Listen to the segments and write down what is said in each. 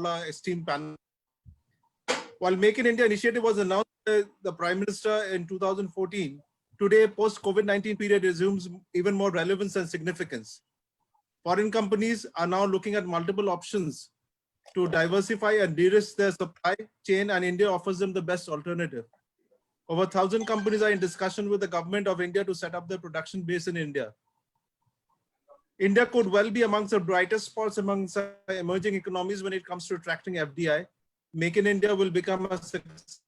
all our esteemed panel. While Make in India initiative was announced by the Prime Minister in 2014, today post-COVID-19 period resumes even more relevance and significance. Foreign companies are now looking at multiple options to diversify and de-risk their supply chain, and India offers them the best alternative. Over 1,000 companies are in discussion with the government of India to set up their production base in India. India could well be amongst the brightest spots amongst emerging economies when it comes to attracting FDI. Make in India will become a success.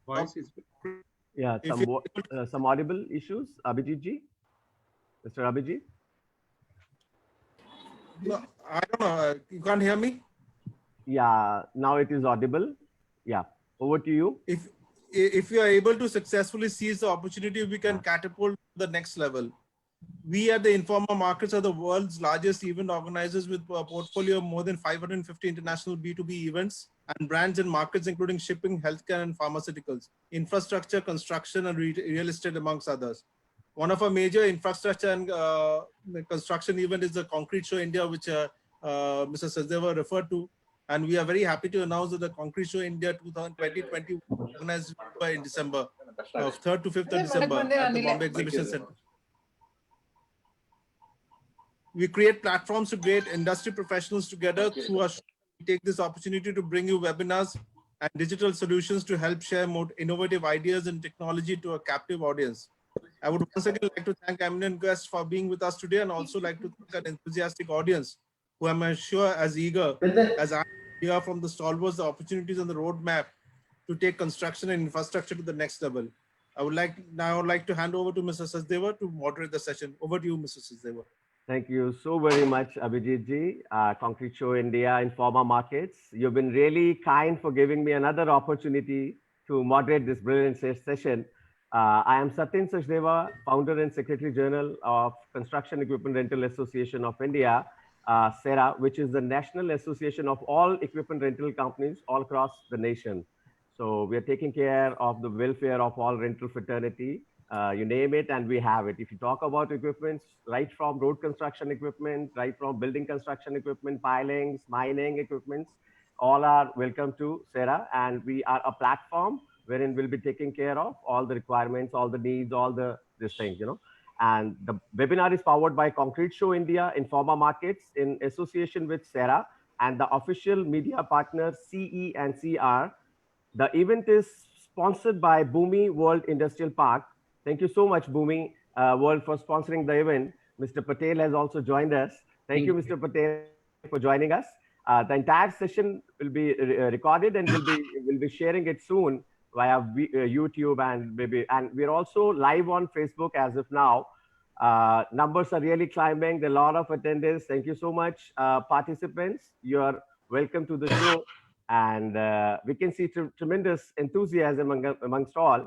Voice is Yeah, some audible issues. Abhijit ji, Mr. Abhijit. No, I don't know. You can't hear me? Yeah, now it is audible. Yeah, over to you. If you are able to successfully seize the opportunity, we can catapult to the next level. We at the Informa Markets are the world's largest event organizers with a portfolio of more than 550 international B2B events and brands in markets including shipping, healthcare, and pharmaceuticals, infrastructure, construction, and real estate, amongst others. One of our major infrastructure and construction event is the Concrete Show India, which Mr. Sachdeva referred to. And we are very happy to announce that the Concrete Show India 2020 organized in December, of 3rd to 5th of December at the Bombay Exhibition Center. We create platforms to get industry professionals together through our show. We take this opportunity to bring you webinars and digital solutions to help share more innovative ideas and technology to a captive audience. I would once again like to thank eminent guests for being with us today, and also like to thank an enthusiastic audience who I'm sure as eager as I hear from the stalwarts the opportunities on the roadmap to take construction and infrastructure to the next level. I would now like to hand over to Mr. Sachdeva to moderate the session. Over to you, Mr. Sachdeva. Thank you so very much, Abhijit ji. Concrete Show India, Informa Markets. You've been really kind for giving me another opportunity to moderate this brilliant session. I am Satyen Sachdeva, founder and secretary general of Construction Equipment Rental Association of India, SERA, which is the national association of all equipment rental companies all across the nation. So we are taking care of the welfare of all rental fraternity. You name it and we have it. If you talk about equipment, right from road construction equipment, right from building construction equipment, pilings, mining equipments, all are welcome to SERA, and we are a platform wherein we'll be taking care of all the requirements, all the needs, all these things, you know. And the webinar is powered by Concrete Show India, Informa Markets in association with SERA and the official media partner CE and CR. The event is sponsored by Bhumi World Industrial Park. Thank you so much, Bhumi World, for sponsoring the event. Mr. Patel has also joined us. Thank you, Mr. Patel, for joining us. The entire session will be recorded and we'll be sharing it soon via YouTube and we're also live on Facebook as of now. Numbers are really climbing. There are a lot of attendance. Thank you so much, participants. You are welcome to the show, and we can see tremendous enthusiasm amongst all.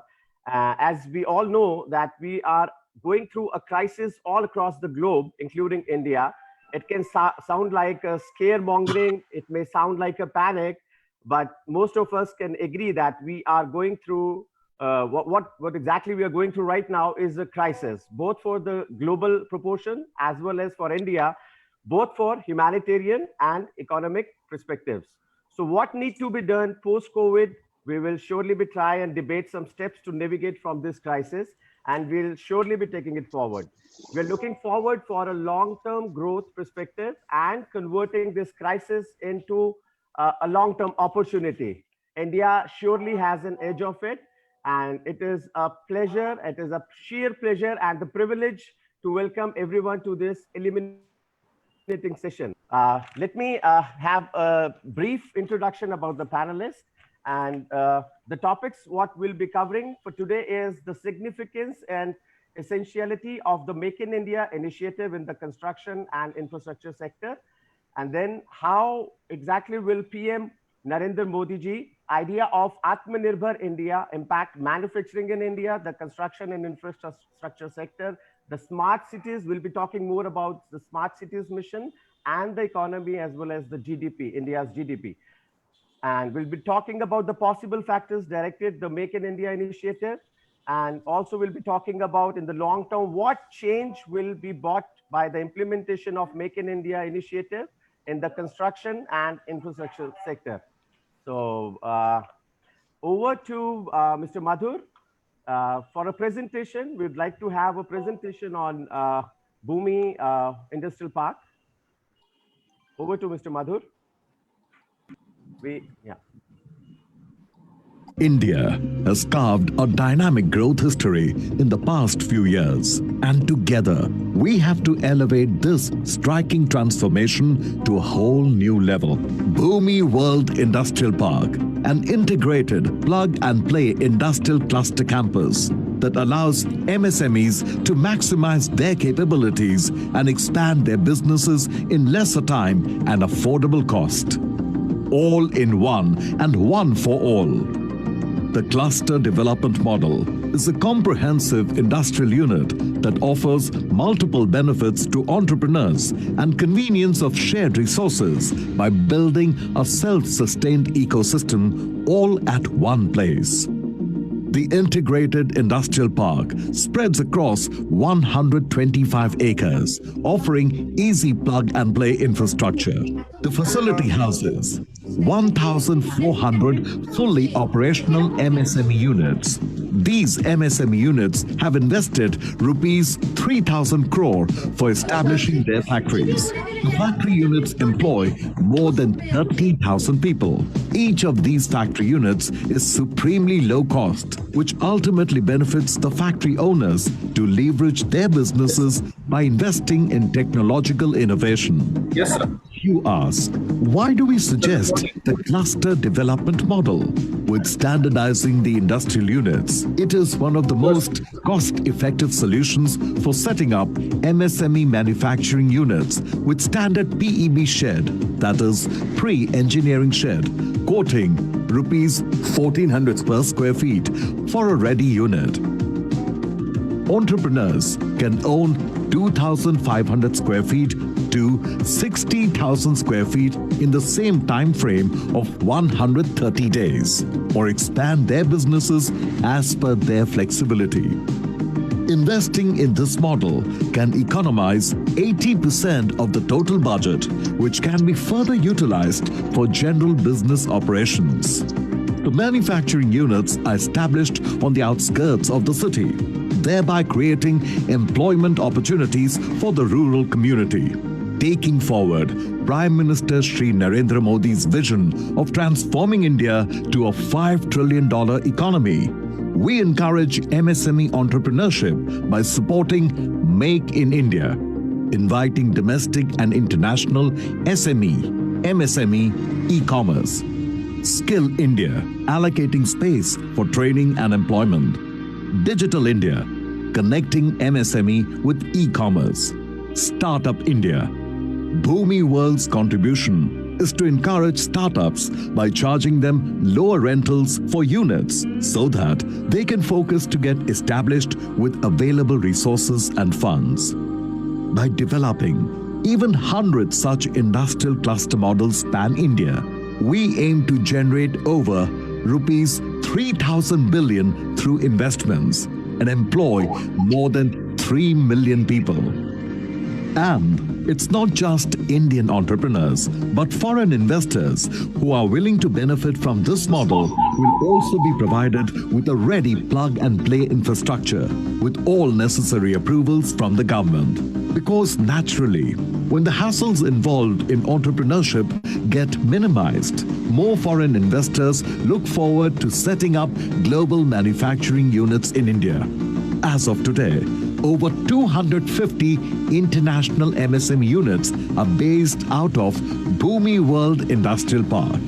As we all know that we are going through a crisis all across the globe, including India. It can sound like a scaremongering. It may sound like a panic, but most of us can agree that we are going through what exactly we are going through right now is a crisis, both for the global proportion as well as for India, both for humanitarian and economic perspectives. So what needs to be done post-COVID? We will surely be try and debate some steps to navigate from this crisis, and we'll surely be taking it forward. We're looking forward for a long-term growth perspective and converting this crisis into a long-term opportunity. India surely has an edge of it, and it is a pleasure, it is a sheer pleasure and the privilege to welcome everyone to this illuminating session. Let me have a brief introduction about the panelists. And the topics what we'll be covering for today is the significance and essentiality of the Make in India initiative in the construction and infrastructure sector. And then how exactly will PM Narendra Modi ji idea of Atmanirbhar India impact manufacturing in India, the construction and infrastructure sector, the smart cities. We'll be talking more about the smart cities mission and the economy as well as the GDP, India's GDP. And we'll be talking about the possible factors directed the Make in India initiative. And also we'll be talking about in the long term, what change will be brought by the implementation of Make in India initiative in the construction and infrastructure sector. So over to Mr. Madhur. For a presentation, we'd like to have a presentation on Bhumi Industrial Park. Over to Mr. Madhur. Yeah. India has carved a dynamic growth history in the past few years. And together, we have to elevate this striking transformation to a whole new level. Bhumi World Industrial Park, an integrated plug-and-play industrial cluster campus that allows MSMEs to maximize their capabilities and expand their businesses in lesser time and affordable cost. All in one and one for all. The cluster development model is a comprehensive industrial unit that offers multiple benefits to entrepreneurs and convenience of shared resources by building a self-sustained ecosystem all at one place. The integrated industrial park spreads across 125 acres, offering easy plug-and-play infrastructure. The facility houses 1,400 fully operational MSME units. These MSME units have invested rupees 3,000 crore for establishing their factories. The factory units employ more than 30,000 people. Each of these factory units is supremely low cost, which ultimately benefits the factory owners to leverage their businesses by investing in technological innovation. Yes, sir. You ask, why do we suggest the cluster development model? With standardizing the industrial units, it is one of the most cost-effective solutions for setting up MSME manufacturing units with standard PEB shed, that is, pre-engineering shed, quoting rupees 1,400 per square feet for a ready unit. Entrepreneurs can own 2,500 square feet to 60,000 square feet in the same time frame of 130 days, or expand their businesses as per their flexibility. Investing in this model can economize 80% of the total budget, which can be further utilized for general business operations. The manufacturing units are established on the outskirts of the city, thereby creating employment opportunities for the rural community. Taking forward Prime Minister Shri Narendra Modi's vision of transforming India to a $5 trillion economy, we encourage MSME entrepreneurship by supporting Make in India, inviting domestic and international SME, MSME, e-commerce. Skill India, allocating space for training and employment. Digital India, connecting MSME with e-commerce. Startup India. Bhumi World's contribution is to encourage startups by charging them lower rentals for units so that they can focus to get established with available resources and funds. By developing even 100 such industrial cluster models pan-India, we aim to generate over rupees 3,000 billion through investments and employ more than 3 million people. And it's not just Indian entrepreneurs, but foreign investors who are willing to benefit from this model will also be provided with a ready plug-and-play infrastructure with all necessary approvals from the government. Because naturally, when the hassles involved in entrepreneurship get minimized, more foreign investors look forward to setting up global manufacturing units in India. As of today, over 250 international MSME units are based out of Bhumi World Industrial Park.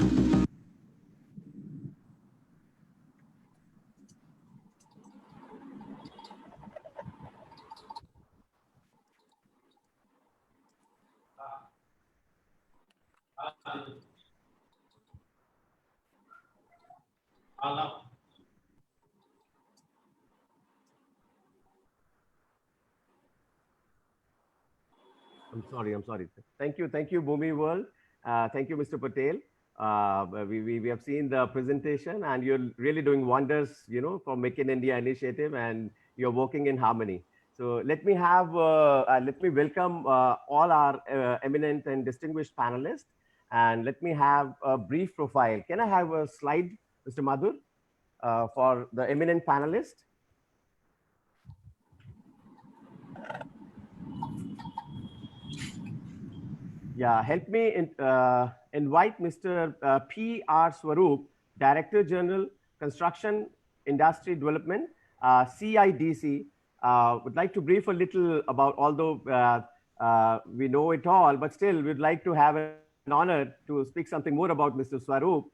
I'm sorry. Thank you, Bhumi World. Thank you, Mr. Patel. We have seen the presentation, and you're really doing wonders, you know, for Make in India initiative, and you're working in harmony. So let me welcome all our eminent and distinguished panelists, and let me have a brief profile. Can I have a slide, Mr. Madhur, for the eminent panelist? Yeah, help me invite Mr. P.R. Swaroop, Director General, Construction Industry Development, CIDC. Would like to brief a little about, although we know it all, but still we'd like to have an honor to speak something more about Mr. Swaroop.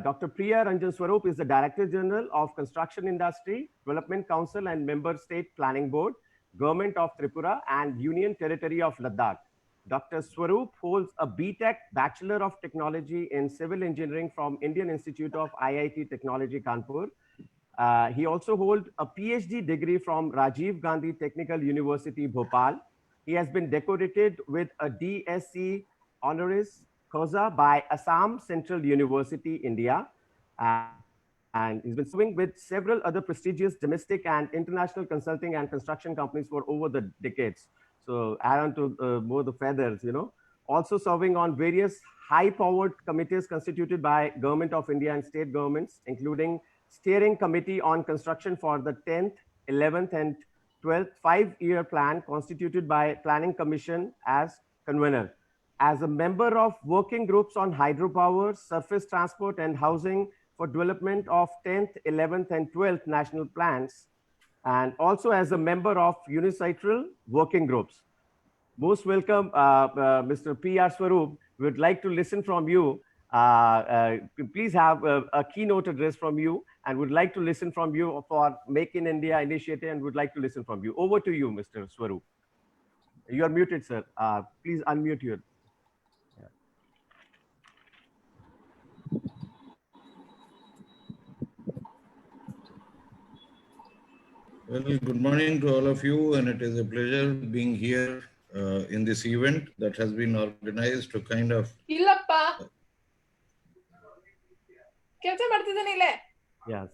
Dr. Priya Ranjan Swaroop is the Director General of Construction Industry Development Council and Member State Planning Board, Government of Tripura and Union Territory of Ladakh. Dr. Swaroop holds a BTech Bachelor of Technology in Civil Engineering from Indian Institute of IIT Technology, Kanpur. He also holds a PhD degree from Rajiv Gandhi Technical University, Bhopal. He has been decorated with a DSc honoris causa by Assam Central University, India. And he's been serving with several other prestigious domestic and international consulting and construction companies for over the decades. So add on to more the feathers, you know. Also serving on various high-powered committees constituted by Government of India and state governments, including Steering Committee on Construction for the 10th, 11th, and 12th 5-year plan constituted by Planning Commission as convener. As a member of working groups on hydropower, surface transport, and housing for development of 10th, 11th, and 12th national plans, and also as a member of UNICITRAL working groups. Most welcome, Mr. P.R. Swaroop. We would like to listen from you. Please have a keynote address from you, and would like to listen from you for Make in India initiative, and would like to listen from you. Over to you, Mr. Swaroop. You are muted, sir. Please unmute your. Well, good morning to all of you, and it is a pleasure being here in this event that has been organized to kind of. Yes,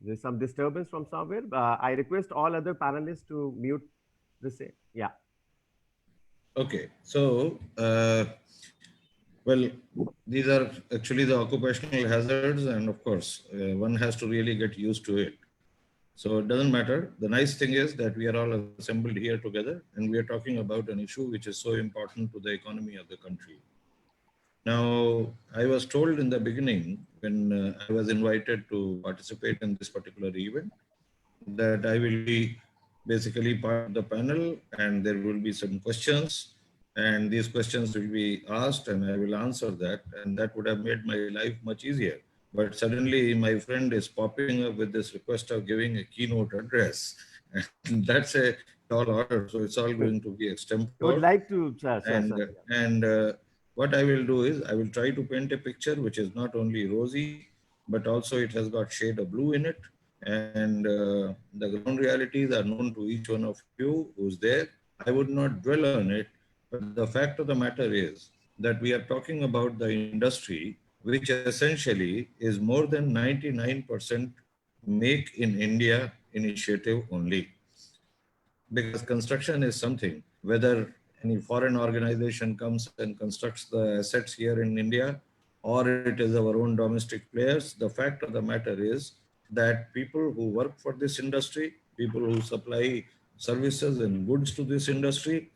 there's some disturbance from somewhere. I request all other panelists to mute the same. Yeah. Okay, so well, these are actually the occupational hazards, and of course, one has to really get used to it. So it doesn't matter. The nice thing is that we are all assembled here together, and we are talking about an issue which is so important to the economy of the country. Now, I was told in the beginning when I was invited to participate in this particular event that I will be basically part of the panel, and there will be some questions, and these questions will be asked and I will answer that, and that would have made my life much easier. But suddenly my friend is popping up with this request of giving a keynote address. And that's a tall order. So it's all going to be extempore. I would like to, what I will do is I will try to paint a picture which is not only rosy, but also it has got shade of blue in it. And the ground realities are known to each one of you who's there. I would not dwell on it, but the fact of the matter is that we are talking about the industry which essentially is more than 99% Make in India initiative only. Because construction is something, whether any foreign organization comes and constructs the assets here in India, or it is our own domestic players, the fact of the matter is that people who work for this industry, people who supply services and goods to this industry,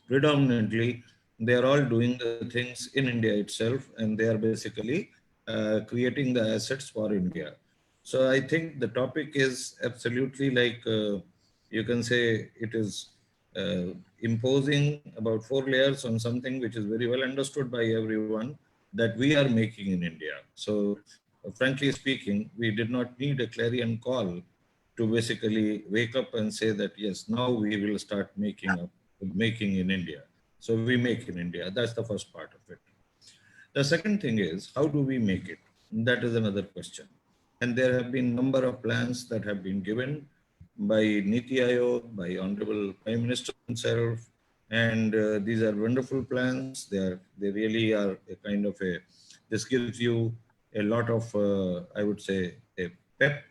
predominantly, they are all doing the things in India itself, and they are basically creating the assets for India. So I think the topic is absolutely like, you can say it is imposing about 4 layers on something which is very well understood by everyone that we are making in India. So frankly speaking, we did not need a clarion call to basically wake up and say that, yes, now we will start making in India. So we make in India. That's the first part of it. The second thing is, how do we make it? That is another question. And there have been a number of plans that have been given by Niti Aayog, by Honorable Prime Minister himself. And these are wonderful plans. They really are a kind of This gives you a lot of, I would say, a pep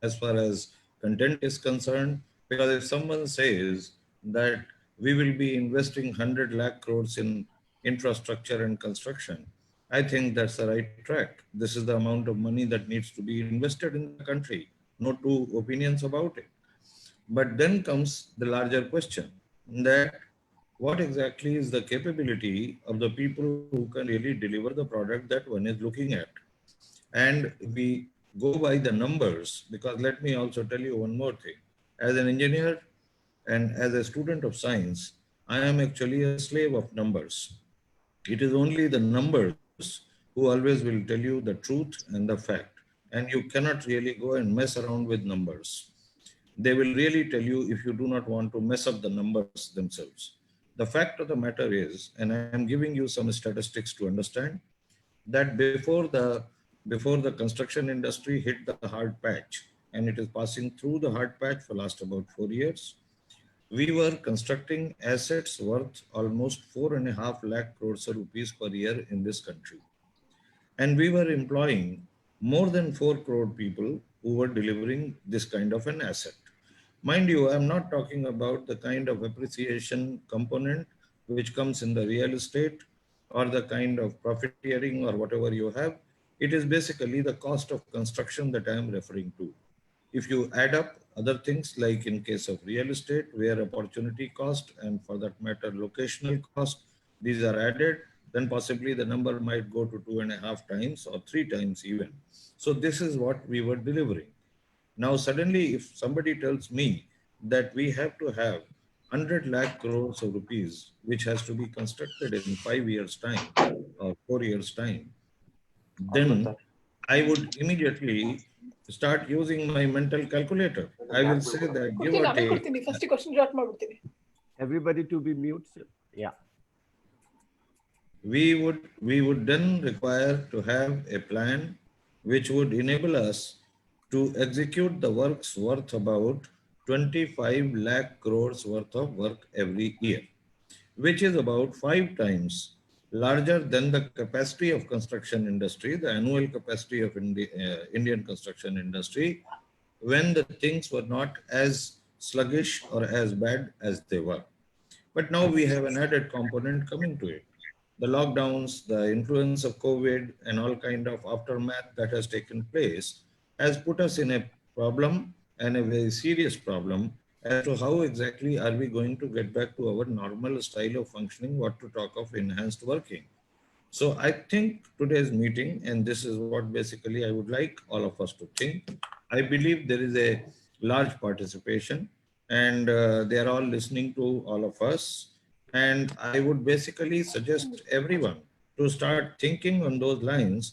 as far as content is concerned. Because if someone says that we will be investing 100 lakh crores in infrastructure and construction, I think that's the right track. This is the amount of money that needs to be invested in the country. No two opinions about it. But then comes the larger question that what exactly is the capability of the people who can really deliver the product that one is looking at? And we go by the numbers, because let me also tell you one more thing. As an engineer and as a student of science, I am actually a slave of numbers. It is only the numbers who always will tell you the truth and the fact. And you cannot really go and mess around with numbers. They will really tell you if you do not want to mess up the numbers themselves. The fact of the matter is, and I am giving you some statistics to understand, that before the construction industry hit the hard patch, and it is passing through the hard patch for last about 4 years, we were constructing assets worth almost 4.5 lakh crores of rupees per year in this country. And we were employing more than 4 crore people who were delivering this kind of an asset. Mind you, I'm not talking about the kind of appreciation component which comes in the real estate or the kind of profiteering or whatever you have. It is basically the cost of construction that I am referring to. If you add up other things, like in case of real estate, where opportunity cost and for that matter, locational cost, these are added, then possibly the number might go to 2.5 times or 3 times even. So this is what we were delivering. Now, suddenly, if somebody tells me that we have to have 100 lakh crores of rupees, which has to be constructed in 5 years' time or 4 years' time, then I would immediately start using my mental calculator. I will say that give or take. First question jot ಮಾಡ್ಬಿಡ್ತೀನಿ. Everybody to be mute. Yeah. We would then require to have a plan which would enable us to execute the works worth about 25 lakh crores worth of work every year, which is about 5 times larger than the capacity of construction industry, the annual capacity of Indian construction industry, when the things were not as sluggish or as bad as they were. But now we have an added component coming to it. The lockdowns, the influence of COVID and all kind of aftermath that has taken place has put us in a problem, and a very serious problem, as to how exactly are we going to get back to our normal style of functioning, what to talk of enhanced working. So I think today's meeting, and this is what basically I would like all of us to think. I believe there is a large participation, and they are all listening to all of us. And I would basically suggest everyone to start thinking on those lines,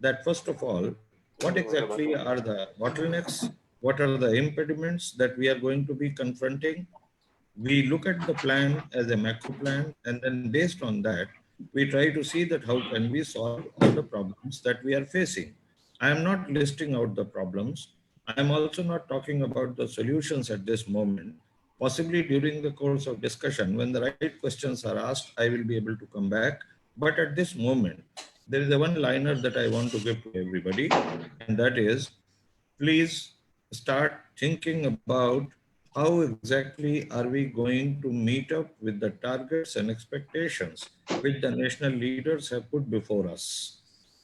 that first of all, what exactly are the bottlenecks? What are the impediments that we are going to be confronting? We look at the plan as a macro plan, and then based on that, we try to see that how can we solve all the problems that we are facing. I am not listing out the problems. I am also not talking about the solutions at this moment. Possibly during the course of discussion, when the right questions are asked, I will be able to come back. But at this moment, there is a one-liner that I want to give to everybody, and that is, please start thinking about how exactly are we going to meet up with the targets and expectations which the national leaders have put before us,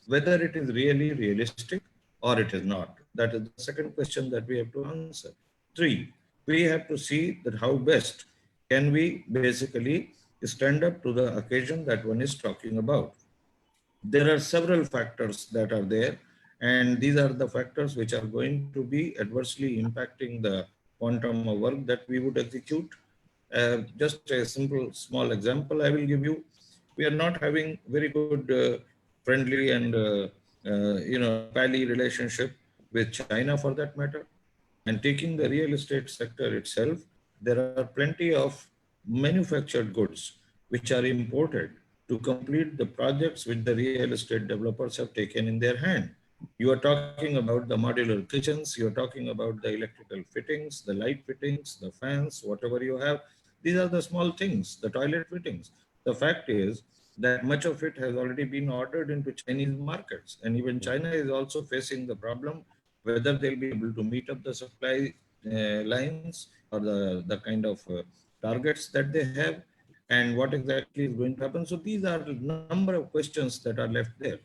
whether it is really realistic or it is not. That is the second question that we have to answer. 3, we have to see that how best can we basically stand up to the occasion that one is talking about. There are several factors that are there, and these are the factors which are going to be adversely impacting the quantum of work that we would execute. Just a simple small example I will give you. We are not having very good friendly and pally relationship with China for that matter. And taking the real estate sector itself, there are plenty of manufactured goods which are imported to complete the projects which the real estate developers have taken in their hand. You are talking about the modular kitchens, you are talking about the electrical fittings, the light fittings, the fans, whatever you have. These are the small things, the toilet fittings. The fact is that much of it has already been ordered into Chinese markets. And even China is also facing the problem whether they'll be able to meet up the supply lines or the kind of targets that they have, and what exactly is going to happen. So these are a number of questions that are left there.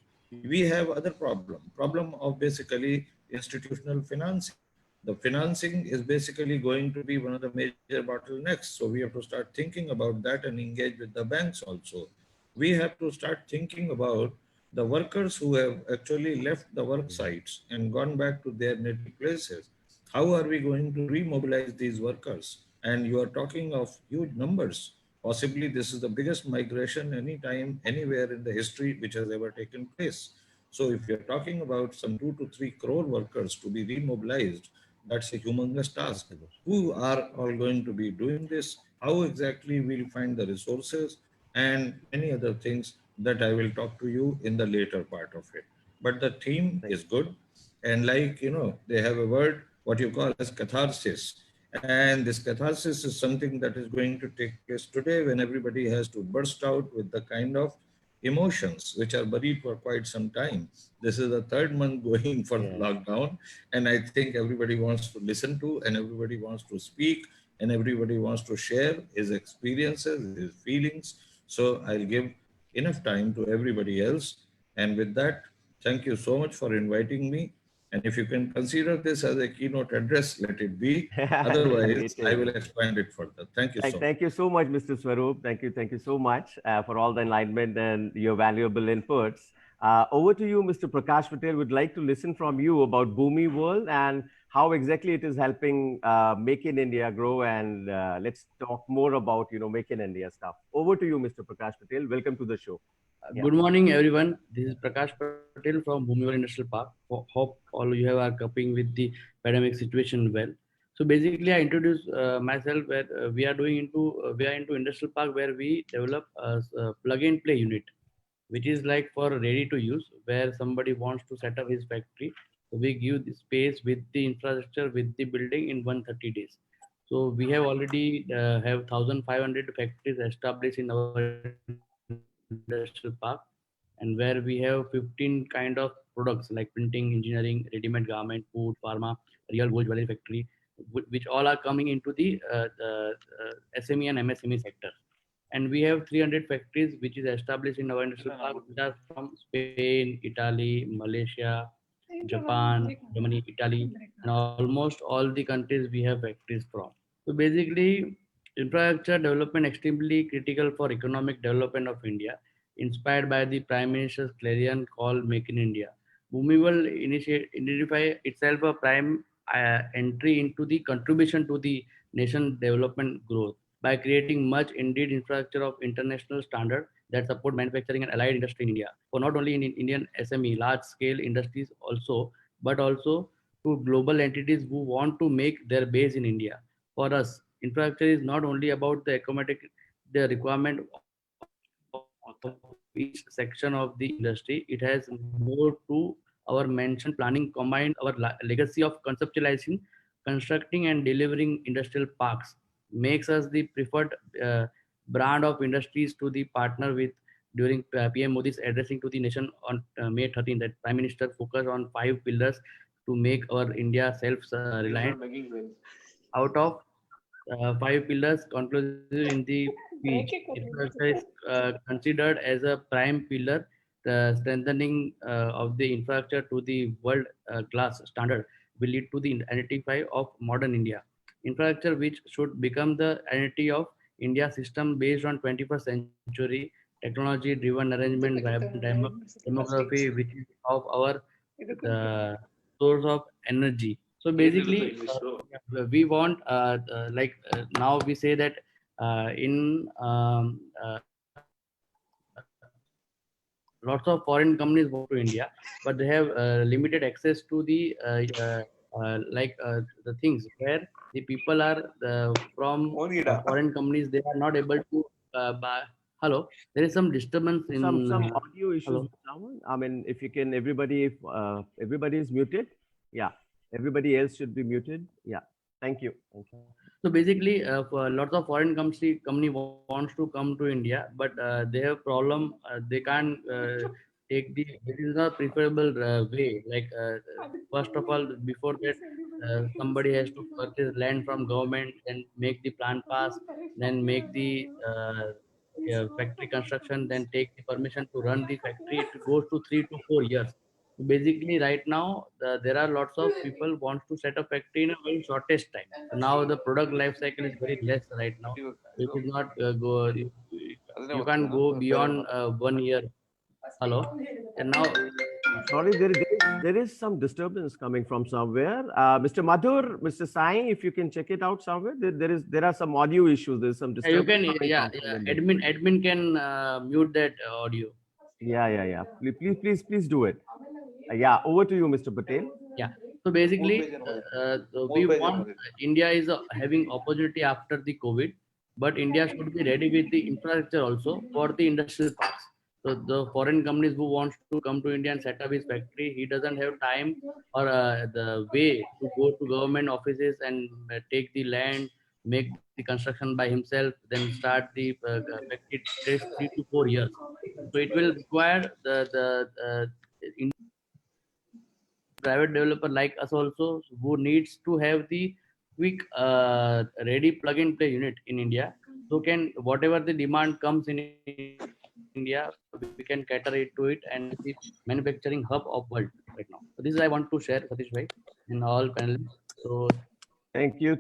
We have other problem of basically institutional financing. The financing is basically going to be one of the major bottlenecks. So we have to start thinking about that and engage with the banks also. We have to start thinking about the workers who have actually left the work sites and gone back to their native places. How are we going to remobilize these workers? And you are talking of huge numbers. Possibly this is the biggest migration anytime, anywhere in the history which has ever taken place. So if you're talking about some 2 to 3 crore workers to be remobilized, that's a humongous task. Who are all going to be doing this? How exactly we'll find the resources and many other things that I will talk to you in the later part of it. But the theme is good. And like, they have a word, what you call as catharsis. And this catharsis is something that is going to take place today when everybody has to burst out with the kind of emotions which are buried for quite some time. This is the third month going for the lockdown, and I think everybody wants to listen to, and everybody wants to speak, and everybody wants to share his experiences, his feelings. So I'll give enough time to everybody else. And with that, thank you so much for inviting me. And if you can consider this as a keynote address, let it be. Otherwise, I will expand it further. Thank you so much. Thank you so much, Mr. Swaroop. Thank you so much for all the enlightenment and your valuable inputs. Over to you, Mr. Prakash Patel. Would like to listen from you about Bhoomi World and how exactly it is helping Make in India grow. And let's talk more about, Make in India stuff. Over to you, Mr. Prakash Patel. Welcome to the show. Good morning, everyone. This is Prakash Patel from Bhoomi World Industrial Park. Hope all you are coping with the pandemic situation well. So basically, I introduce myself where we are into industrial park where we develop a plug and play unit, which is like for ready to use, where somebody wants to set up his factory. So we give the space with the infrastructure with the building in 130 days. So we have already have 1,500 factories established in our industrial park, and where we have 15 kind of products like printing, engineering, ready-made garment, food, pharma, real gold jewelry factory, which all are coming into the SME and MSME sector. And we have 300 factories which is established in our industrial park, which are from Spain, Italy, Malaysia, Japan, Germany, Italy, and almost all the countries we have factories from. So basically, infrastructure development extremely critical for economic development of India, inspired by the Prime Minister's clarion call "Make in India." Bhoomi will identify itself a prime entry into the contribution to the nation development growth by creating much indeed infrastructure of international standard that support manufacturing and allied industry in India. For not only in Indian SME, large scale industries also, but also to global entities who want to make their base in India. For us, infrastructure is not only about the requirement of each section of the industry. It has more to our mentioned planning combined our legacy of conceptualizing, constructing and delivering industrial parks makes us the preferred brand of industries to the partner with during PM Modi's addressing to the nation on May 13th. That Prime Minister focused on 5 pillars to make our India self-reliant. Out of 5 pillars conclusive in the speech, infrastructure is considered as a prime pillar. The strengthening of the infrastructure to the world class standard will lead to the identify of modern India. Infrastructure which should become the identity of India system based on 21st century technology driven arrangement, demography, which is of our source of energy. So basically, we want now we say that in lots of foreign companies go to India, but they have limited access to the the things where the people are from foreign companies. They are not able to buy. Hello, there is some disturbance in some audio issues with someone. I mean, if you can, everybody, if everybody is muted, yeah, everybody else should be muted. Yeah, thank you. So basically, for lots of foreign company wants to come to India, but they have problem. They can't take the. It is not preferable way. Like first of all, before that, somebody has to purchase land from government and make the plan pass, then make the factory construction, then take the permission to run the factory. It goes to 3 to 4 years. Basically, right now there are lots of people wants to set a factory in a very shortest time. So now the product life cycle is very less right now. It is not you can't go beyond 1 year. Hello, and now Sorry, there is some disturbance coming from somewhere. Mr. Madhur, Mr. Sai, if you can check it out somewhere. There are some audio issues. There's some you disturbance. can coming yeah, from yeah somewhere. admin can mute that audio. Yeah. Please do it. Yeah, over to you, Mr. Patel. Yeah. So basically, we want India is having opportunity after the COVID, but India should be ready with the infrastructure also for the industrial parks. So the foreign companies who wants to come to India and set up his factory, he doesn't have time or the way to go to government offices and take the land, make the construction by himself, then start the factory. It takes 3 to 4 years. So it will require the private developer like us also who needs to have the quick ready plug and play unit in India. So can whatever the demand comes in India, we can cater it to it and the manufacturing hub of world right now. So this is I want to share, Satish bhai, in all panelists. So Thank you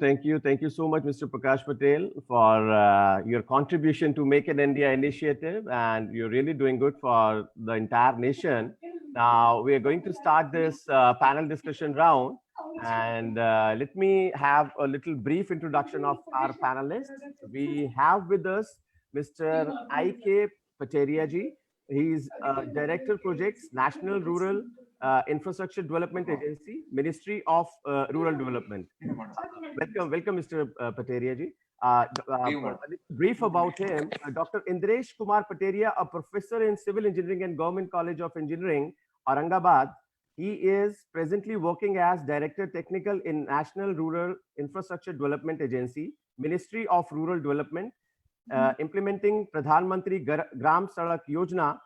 so much, Mr. Prakash Patel, for your contribution to Make in India initiative, and you're really doing good for the entire nation. Now we are going to start this panel discussion round, and let me have a little brief introduction of our panelists. We have with us Mr. I.K. Pateria ji. He's Director Projects, National Rural Infrastructure Development Agency, Ministry of Rural Development. Welcome, Mr. Pateria ji. Brief about him, Dr. Indresh Kumar Pateria, a professor in Civil Engineering and Government College of Engineering, Aurangabad. He is presently working as Director Technical in National Rural Infrastructure Development Agency, Ministry of Rural Development, implementing Pradhan Mantri Gram Sadak Yojana.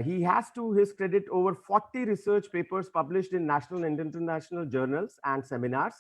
He has to his credit over 40 research papers published in national and international journals and seminars.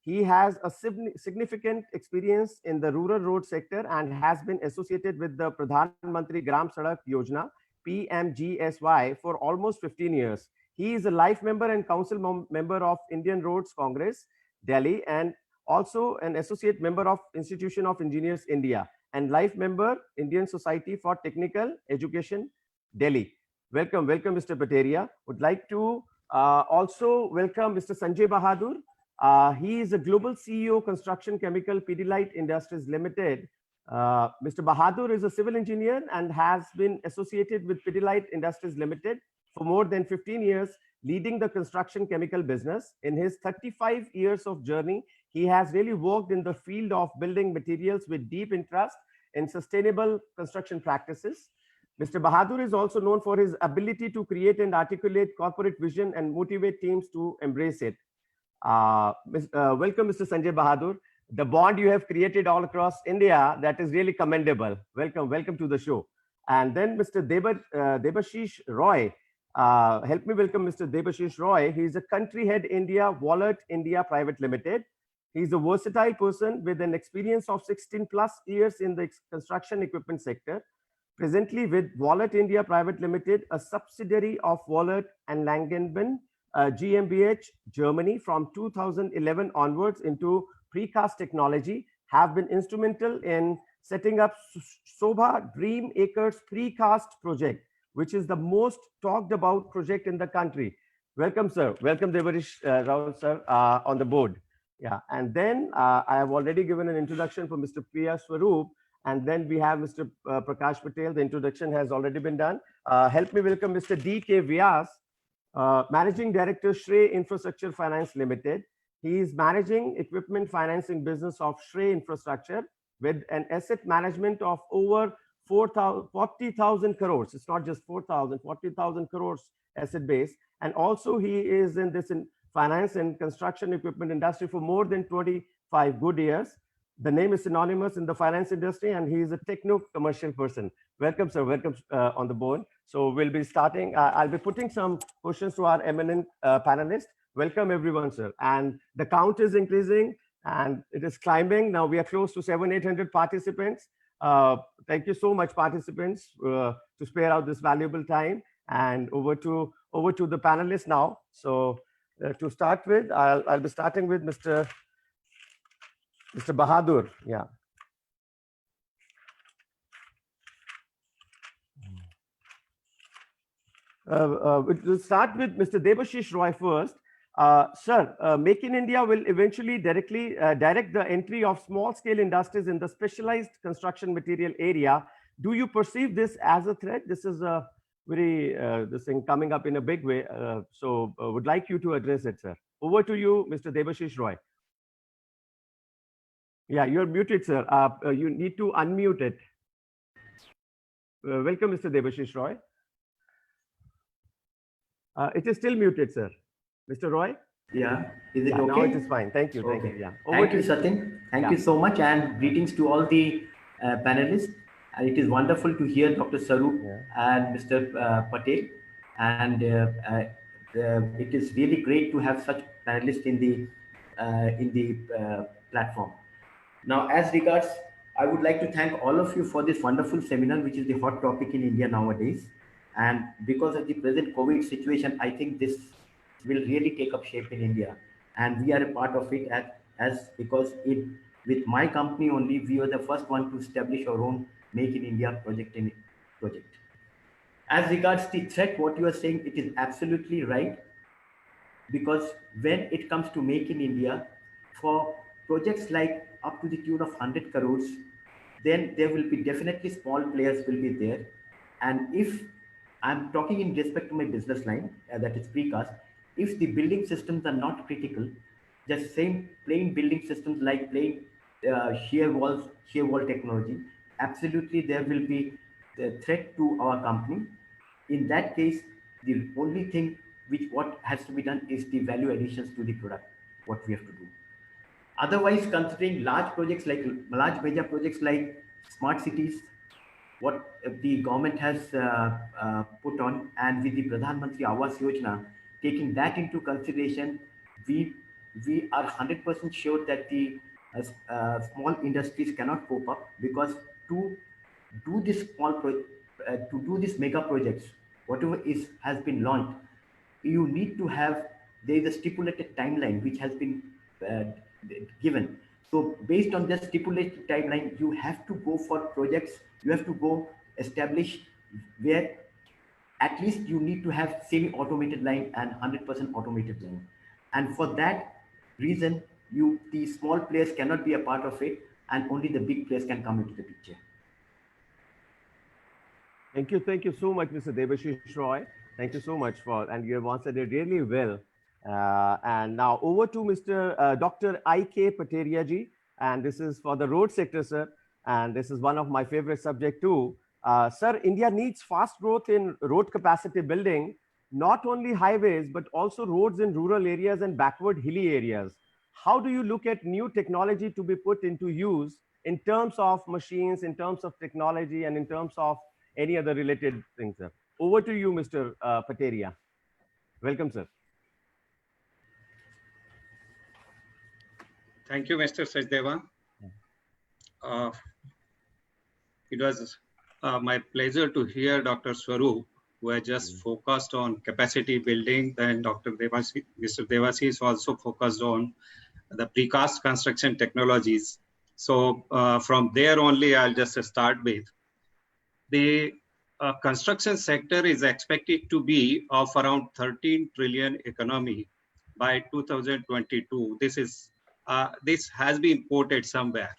He has a significant experience in the rural road sector and has been associated with the Pradhan Mantri Gram Sadak Yojana, PMGSY, for almost 15 years. He is a life member and council member of Indian Roads Congress, Delhi, and also an associate member of Institution of Engineers, India, and life member, Indian Society for Technical Education, Delhi. Welcome, Mr. Pateria. Would like to also welcome Mr. Sanjay Bahadur. He is a global CEO, Construction Chemical Pidilite Industries Limited. Mr. Bahadur is a civil engineer and has been associated with Pidilite Industries Limited for more than 15 years, leading the construction chemical business. In his 35 years of journey, he has really worked in the field of building materials with deep interest in sustainable construction practices. Mr. Bahadur is also known for his ability to create and articulate corporate vision and motivate teams to embrace it. Welcome, Mr. Sanjay Bahadur. The bond you have created all across India, that is really commendable. Welcome to the show. And then Mr. Debashish Roy. Help me welcome Mr. Debashish Roy. He is a country head India, Wallet India Private Limited. He's a versatile person with an experience of 16 plus years in the construction equipment sector. Presently with Wallet India Private Limited, a subsidiary of Wallet and Langenben GmbH, Germany, from 2011 onwards into precast technology, have been instrumental in setting up Sobha Dream Acres precast project, which is the most talked about project in the country. Welcome, sir. Welcome, Debashish Rao, sir, on the board. Yeah, and then I have already given an introduction for Mr. Priya Swaroop. And then we have Mr. Prakash Patel. The introduction has already been done. Help me welcome Mr. D.K. Vyas, Managing Director, Shrey Infrastructure Finance Limited. He is managing equipment financing business of Shrey Infrastructure with an asset management of over 40,000 crores. It's not just 4,000, 40,000 crores asset base. And also he is in finance and construction equipment industry for more than 25 good years. The name is synonymous in the finance industry, and he is a techno-commercial person. Welcome, sir. Welcome on the board. So we'll be starting. I'll be putting some questions to our eminent panelists. Welcome, everyone, sir. And the count is increasing, and it is climbing. Now we are close to 700-800 participants. Thank you so much, participants, to spare out this valuable time. And over to the panelists now. So to start with, I'll be starting with Mr. Bahadur. Yeah. We'll start with Mr. Debashish Roy first. Sir, Make in India will eventually direct the entry of small-scale industries in the specialized construction material area. Do you perceive this as a threat? This is a very this thing coming up in a big way. So would like you to address it, sir. Over to you, Mr. Debashish Roy. Yeah, you're muted, sir. You need to unmute it. Welcome, Mr. Debashish Roy. It is still muted, sir. Mr. Roy? Yeah, is it okay? okay? Now it is fine. Thank you. Thank Okay. you. Yeah. Thank you, Satyan. Thank you so much, and greetings to all the panelists. And it is wonderful to hear Dr. Sarup and Mr. Patel. And it is really great to have such panelists in the platform. Now, as regards, I would like to thank all of you for this wonderful seminar, which is the hot topic in India nowadays. And because of the present COVID situation, I think this will really take up shape in India. And we are a part of it because with my company only, we were the first one to establish our own Make in India project. As regards the threat, what you are saying, it is absolutely right. Because when it comes to Make in India, for projects like up to the tune of 100 crores, then there will be definitely small players will be there. And if I'm talking in respect to my business line, that is precast, if the building systems are not critical, just same plain building systems like plain shear wall technology, absolutely there will be the threat to our company. In that case, the only thing what has to be done is the value additions to the product, what we have to do. Otherwise, considering large major projects like smart cities, what the government has put on, and with the Pradhan Mantri Awas Yojana, taking that into consideration, we are 100% sure that the small industries cannot cope up, because to do this mega projects, whatever has been launched, you need to have, there is a stipulated timeline which has been given. So based on that stipulated timeline, you have to go for projects, you have to go establish where at least you need to have semi-automated line and 100% automated line. And for that reason, the small players cannot be a part of it, and only the big players can come into the picture. Thank you so much, Mr. Debashish Roy. Thank you so much and you have answered it really well. And now over to Mr. Dr. I.K. Pateria ji, and this is for the road sector, sir. And this is one of my favorite subject too. Sir, India needs fast growth in road capacity building, not only highways, but also roads in rural areas and backward hilly areas. How do you look at new technology to be put into use in terms of machines, in terms of technology, and in terms of any other related things, sir? Over to you, Mr. Pateria. Welcome, sir. Thank you, Mr. Sachdeva. It was my pleasure to hear Dr. Swaroop, who had just focused on capacity building. Then Mr. Debashish also focused on the precast construction technologies. So from there only, I'll just start with. The construction sector is expected to be of around 13 trillion economy by 2022. This has been quoted somewhere.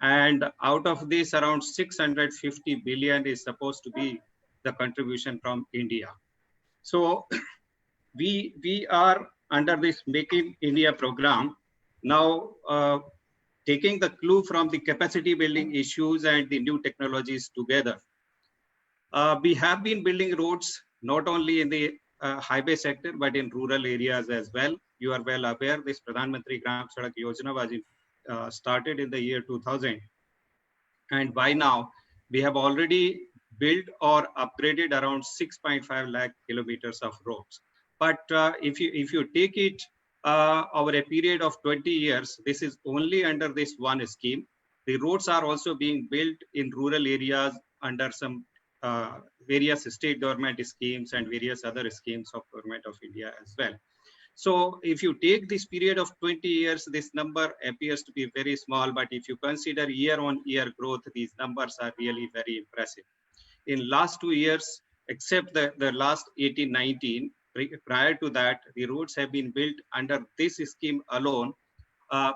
And out of this, around 650 billion is supposed to be the contribution from India. So we are under this Make in India program now taking the clue from the capacity building issues and the new technologies together. We have been building roads not only in the highway sector, but in rural areas as well. You are well aware this Pradhan Mantri Gram Sadak Yojana was started in the year 2000. And by now, we have already built or upgraded around 6.5 lakh kilometers of roads. But if you take it over a period of 20 years, this is only under this one scheme. The roads are also being built in rural areas under some various state government schemes and various other schemes of Government of India as well. So if you take this period of 20 years, this number appears to be very small, but if you consider year-on-year growth, these numbers are really very impressive. In last 2 years, except the last 18-19, prior to that, the roads have been built under this scheme alone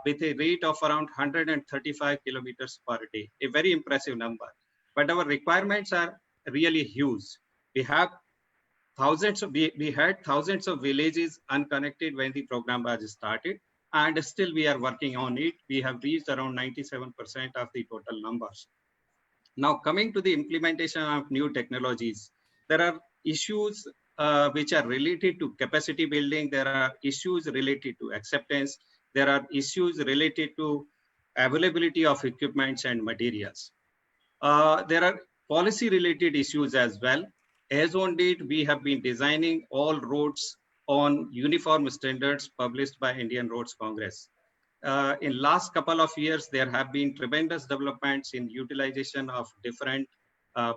with a rate of around 135 kilometers per day, a very impressive number. But our requirements are really huge. We have we had thousands of villages unconnected when the program was started, and still we are working on it. We have reached around 97% of the total numbers. Now, coming to the implementation of new technologies, there are issues which are related to capacity building. There are issues related to acceptance. There are issues related to availability of equipments and materials. There are policy related issues as well. As on date, we have been designing all roads on uniform standards published by Indian Roads Congress. In last couple of years, there have been tremendous developments in utilization of different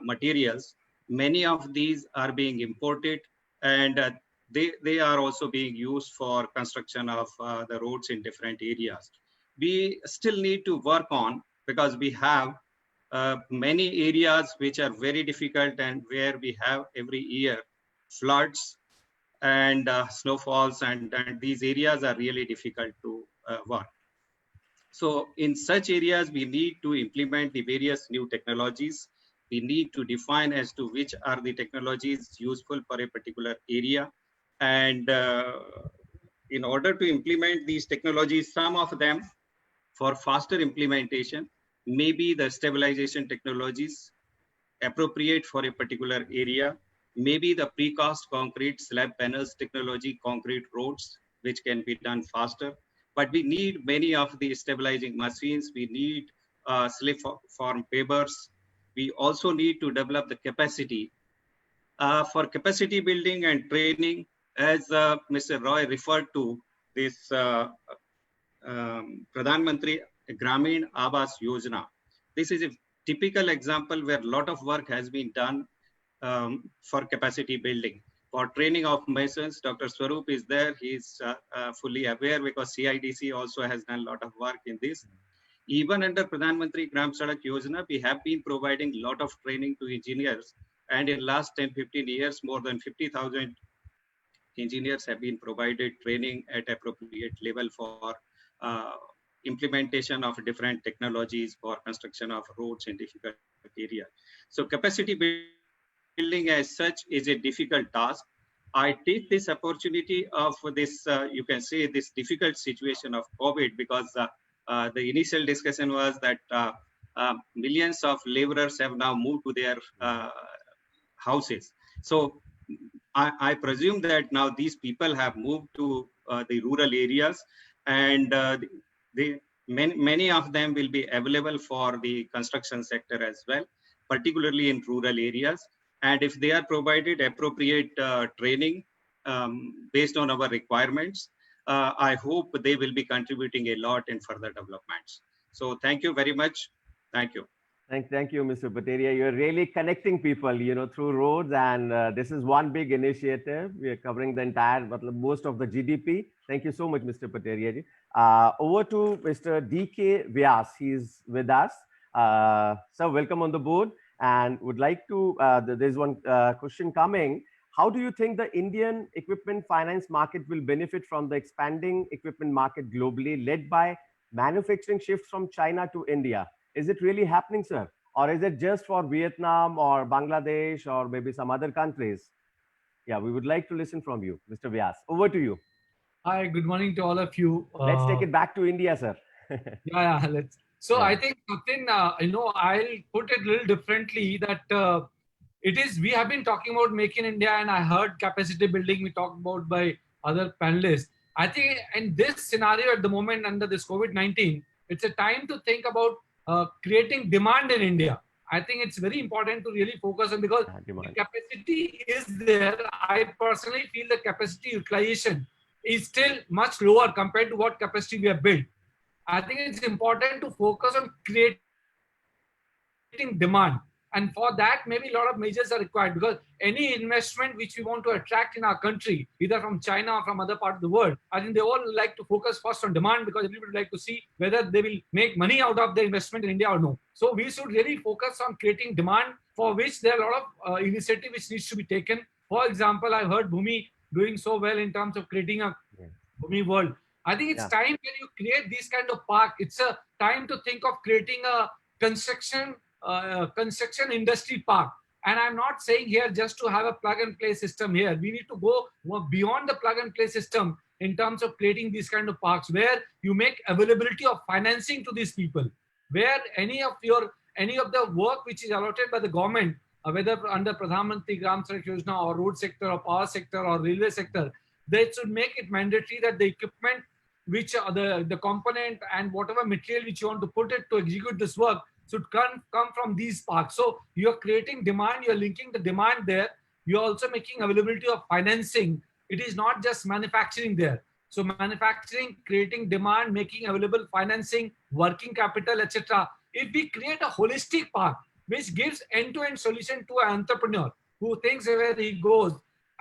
materials. Many of these are being imported, and they are also being used for construction of the roads in different areas. We still need to work on, because we have many areas which are very difficult and where we have every year floods and snowfalls, and these areas are really difficult to work. So in such areas, we need to implement the various new technologies. We need to define as to which are the technologies useful for a particular area. And in order to implement these technologies, some of them for faster implementation, maybe the stabilization technologies appropriate for a particular area, maybe the precast concrete slab panels technology, concrete roads, which can be done faster. But we need many of the stabilizing machines. We need slip form pavers. We also need to develop the capacity. For capacity building and training, as Mr. Roy referred to, this Pradhan Mantri Gramin Awas Yojana. This is a typical example where a lot of work has been done for capacity building. For training of masons, Dr. Swaroop is there. He is fully aware, because CIDC also has done a lot of work in this. Even under Pradhan Mantri Gram Sadak Yojana, we have been providing a lot of training to engineers. And in last 10-15 years, more than 50,000 engineers have been provided training at appropriate level for implementation of different technologies for construction of roads in difficult areas. So capacity building as such is a difficult task. I take this opportunity of this, you can say, this difficult situation of COVID, because the initial discussion was that millions of laborers have now moved to their houses. So I presume that now these people have moved to the rural areas, and many of them will be available for the construction sector as well, particularly in rural areas. And if they are provided appropriate training based on our requirements, I hope they will be contributing a lot in further developments. So thank you very much. Thank you. Thank you, Mr. Pateria. You're really connecting people, through roads, and this is one big initiative. We are covering the entire, most of the GDP. Thank you so much, Mr. Pateria. Over to Mr. DK Vyas. He's with us. Sir, welcome on the board. And would like to, there's one question coming. How do you think the Indian equipment finance market will benefit from the expanding equipment market globally, led by manufacturing shifts from China to India? Is it really happening, sir? Or is it just for Vietnam or Bangladesh or maybe some other countries? Yeah, we would like to listen from you, Mr. Vyas. Over to you. Hi, good morning to all of you. Let's take it back to India, sir. Yeah, let's. So I think, Nitin, I'll put it a little differently, that we have been talking about Make in India, and I heard capacity building we talked about by other panelists. I think in this scenario at the moment under this COVID-19, It's a time to think about creating demand in India. I think it's very important to really focus on, because the capacity is there. I personally feel the capacity utilization is still much lower compared to what capacity we have built. I think it's important to focus on creating demand. And for that, maybe a lot of measures are required, because any investment which we want to attract in our country, either from China or from other parts of the world, I think they all like to focus first on demand, because everybody would like to see whether they will make money out of the investment in India or no. So we should really focus on creating demand, for which there are a lot of initiative which needs to be taken. For example, I've heard Bhumi doing so well in terms of creating a Bhumi world. I think it's time when you create these kind of park, it's a time to think of creating a construction industry park. And I'm not saying here just to have a plug and play system here. We need to go beyond the plug and play system in terms of creating these kind of parks, where you make availability of financing to these people, where any of the work which is allotted by the government, whether under Pradhan Mantri Gram Sadak Yojana or road sector or power sector or railway sector, they should make it mandatory that the equipment which are the component and whatever material which you want to put it to execute this work should come from these parks. So you're creating demand, you're linking the demand there, you're also making availability of financing. It is not just manufacturing there. So manufacturing, creating demand, making available financing, working capital, etc. If we create a holistic park which gives end-to-end solution to an entrepreneur who thinks where he goes,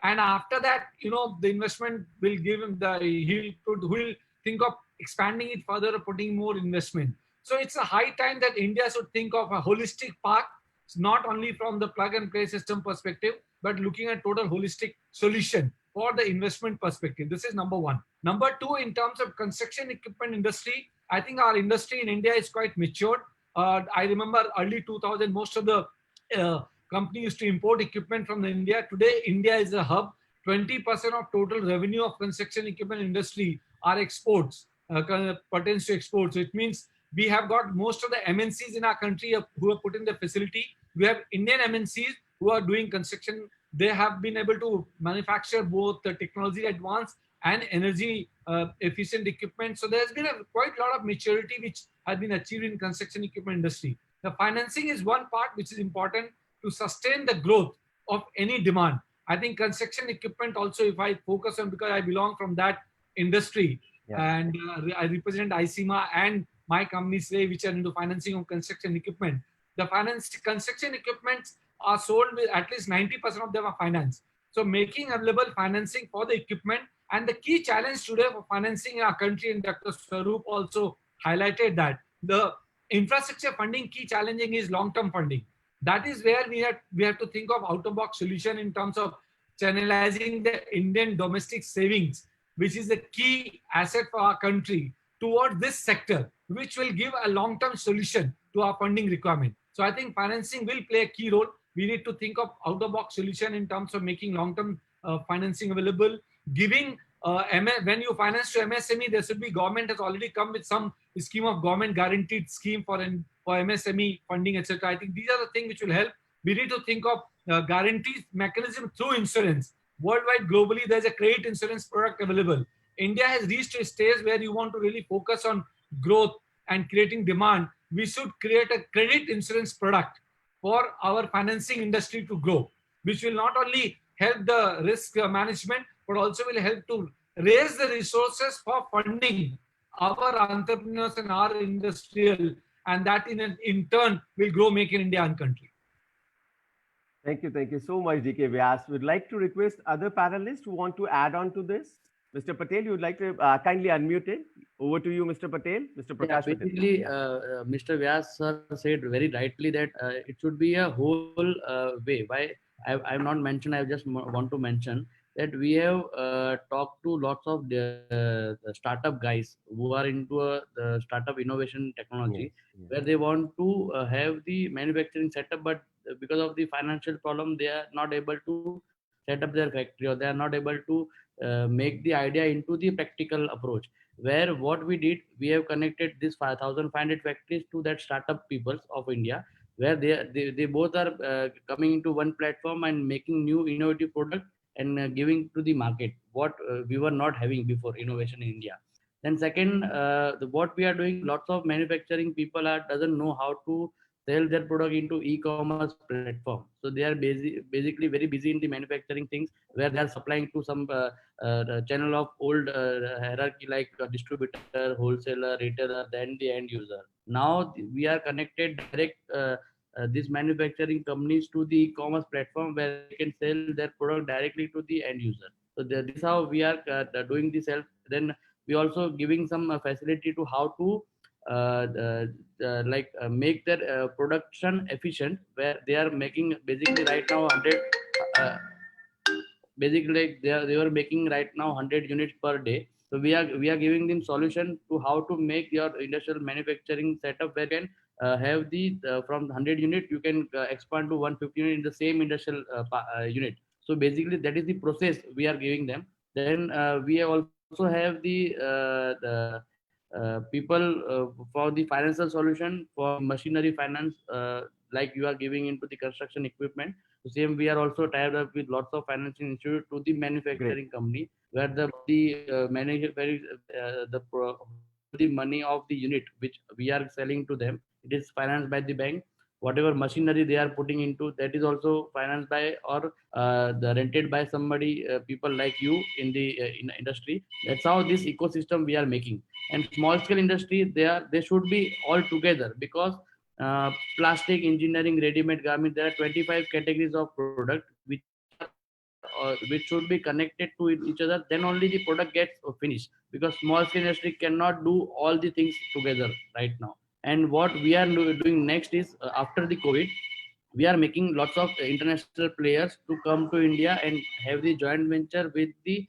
and after that, the investment will give him he'll think of expanding it further or putting more investment. So it's a high time that India should think of a holistic park, not only from the plug and play system perspective, but looking at total holistic solution for the investment perspective. This is number one. Number two, in terms of construction equipment industry, I think our industry in India is quite matured. I remember early 2000, most of the companies used to import equipment from India. Today, India is a hub. 20% of total revenue of construction equipment industry are exports, pertains to exports. So it means we have got most of the MNCs in our country who have put in the facility. We have Indian MNCs who are doing construction. They have been able to manufacture both the technology advanced and energy efficient equipment. So there's been quite a lot of maturity which has been achieved in construction equipment industry. The financing is one part which is important to sustain the growth of any demand. I think construction equipment also, if I focus on, because I belong from that industry, and I represent ICMA and my company Slay, which are into financing of construction equipment. The construction equipment are sold with at least 90% of them are financed. So making available financing for the equipment, and the key challenge today for financing in our country, and Dr. Swaroop also highlighted that the infrastructure funding key challenging is long-term funding. That is where we have to think of out-of-box solution in terms of channelizing the Indian domestic savings, which is the key asset for our country, towards this sector, which will give a long-term solution to our funding requirement. So I think financing will play a key role. We need to think of out-of-box solution in terms of making long-term financing available, giving when you finance to MSME, there should be, government has already come with some scheme of government guaranteed scheme for MSME funding, etc. I think these are the things which will help. We need to think of guarantees mechanism through insurance. Worldwide, globally, there's a credit insurance product available. India has reached a stage where you want to really focus on growth and creating demand. We should create a credit insurance product for our financing industry to grow, which will not only help the risk management, but also will help to raise the resources for funding our entrepreneurs and our industrial, and that in turn will grow Make in India and country. Thank you so much, DK Vyas. We'd like to request other panelists who want to add on to this. Mr. Patel, you would like to kindly unmute it. Over to you, Mr. Patel. Mr. Prakash Patel. Basically, Mr. Vyas sir said very rightly that it should be a whole way. Why I've not mentioned, I just want to mention that we have talked to lots of the startup guys who are into the startup innovation technology, where they want to have the manufacturing setup, but because of the financial problem, they are not able to set up their factory, or they are not able to make the idea into the practical approach. Where what we did, we have connected this 5,500 factories to that startup peoples of India, where they both are coming into one platform and making new innovative product and giving to the market what we were not having before, innovation in India. Then second, what we are doing, lots of manufacturing people doesn't know how to sell their product into e-commerce platform. So they are basically very busy in the manufacturing things where they are supplying to some channel of old hierarchy like distributor, wholesaler, retailer, then the end user. Now we are connected direct these manufacturing companies to the e-commerce platform where they can sell their product directly to the end user. So this is how we are doing the self. Then we also giving some facility to how to make their production efficient, where they are making basically right now 100 uh, basically like they were making right now 100 units per day. So we are giving them solution to how to make your industrial manufacturing setup where you can have the from 100 unit you can expand to 150 unit in the same industrial unit. So basically that is the process we are giving them. Then we also have the people for the financial solution for machinery finance, like you are giving into the construction equipment. So same, we are also tied up with lots of financing institute to the manufacturing company where the manager the money of the unit which we are selling to them, it is financed by the bank. Whatever machinery they are putting into, that is also financed by or the rented by somebody, people like you in the in industry. That's how this ecosystem we are making. And small scale industry, they should be all together, because plastic, engineering, ready-made garment, there are 25 categories of product which should be connected to each other. Then only the product gets finished, because small scale industry cannot do all the things together right now. And what we are doing next is, after the COVID, we are making lots of international players to come to India and have the joint venture with the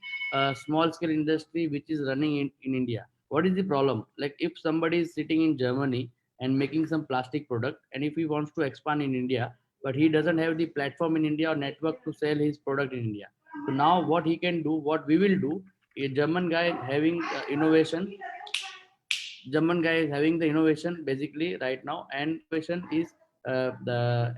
small scale industry which is running in India. What is the problem? Like if somebody is sitting in Germany and making some plastic product, and if he wants to expand in India, but he doesn't have the platform in India or network to sell his product in India. So now what he can do, what we will do, a German guy having innovation, German guy is having the innovation basically right now, and innovation is the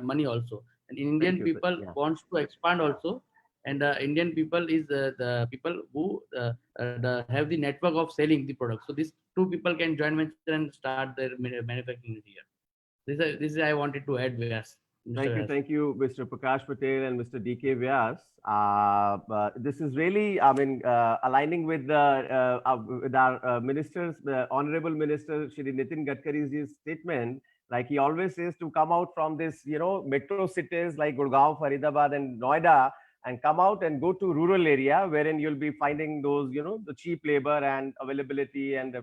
money also. And Indian people wants to expand also, and Indian people is the people who have the network of selling the product. So these two people can join venture and start their manufacturing here. This is I wanted to add, Vyas. Thank you, Mr. Prakash Patel and Mr. D.K. Vyas. This is really, aligning with our ministers, the Honorable Minister Shri Nitin Gadkari's statement. Like he always says, to come out from this, metro cities like Gurgaon, Faridabad, and Noida, and come out and go to rural area wherein you'll be finding those, the cheap labor and availability, and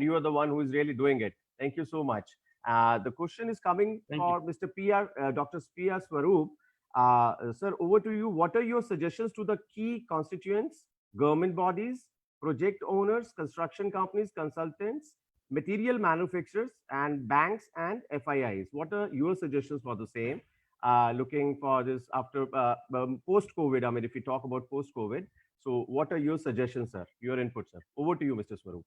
you are the one who is really doing it. Thank you so much. The question is coming for Mr. Dr. P.R. Swaroop. Sir, over to you. What are your suggestions to the key constituents, government bodies, project owners, construction companies, consultants, material manufacturers, and banks and FIIs? What are your suggestions for the same? Looking for this after post-COVID, I mean, if we talk about post-COVID, so what are your suggestions, sir? Your input, sir. Over to you, Mr. Swaroop.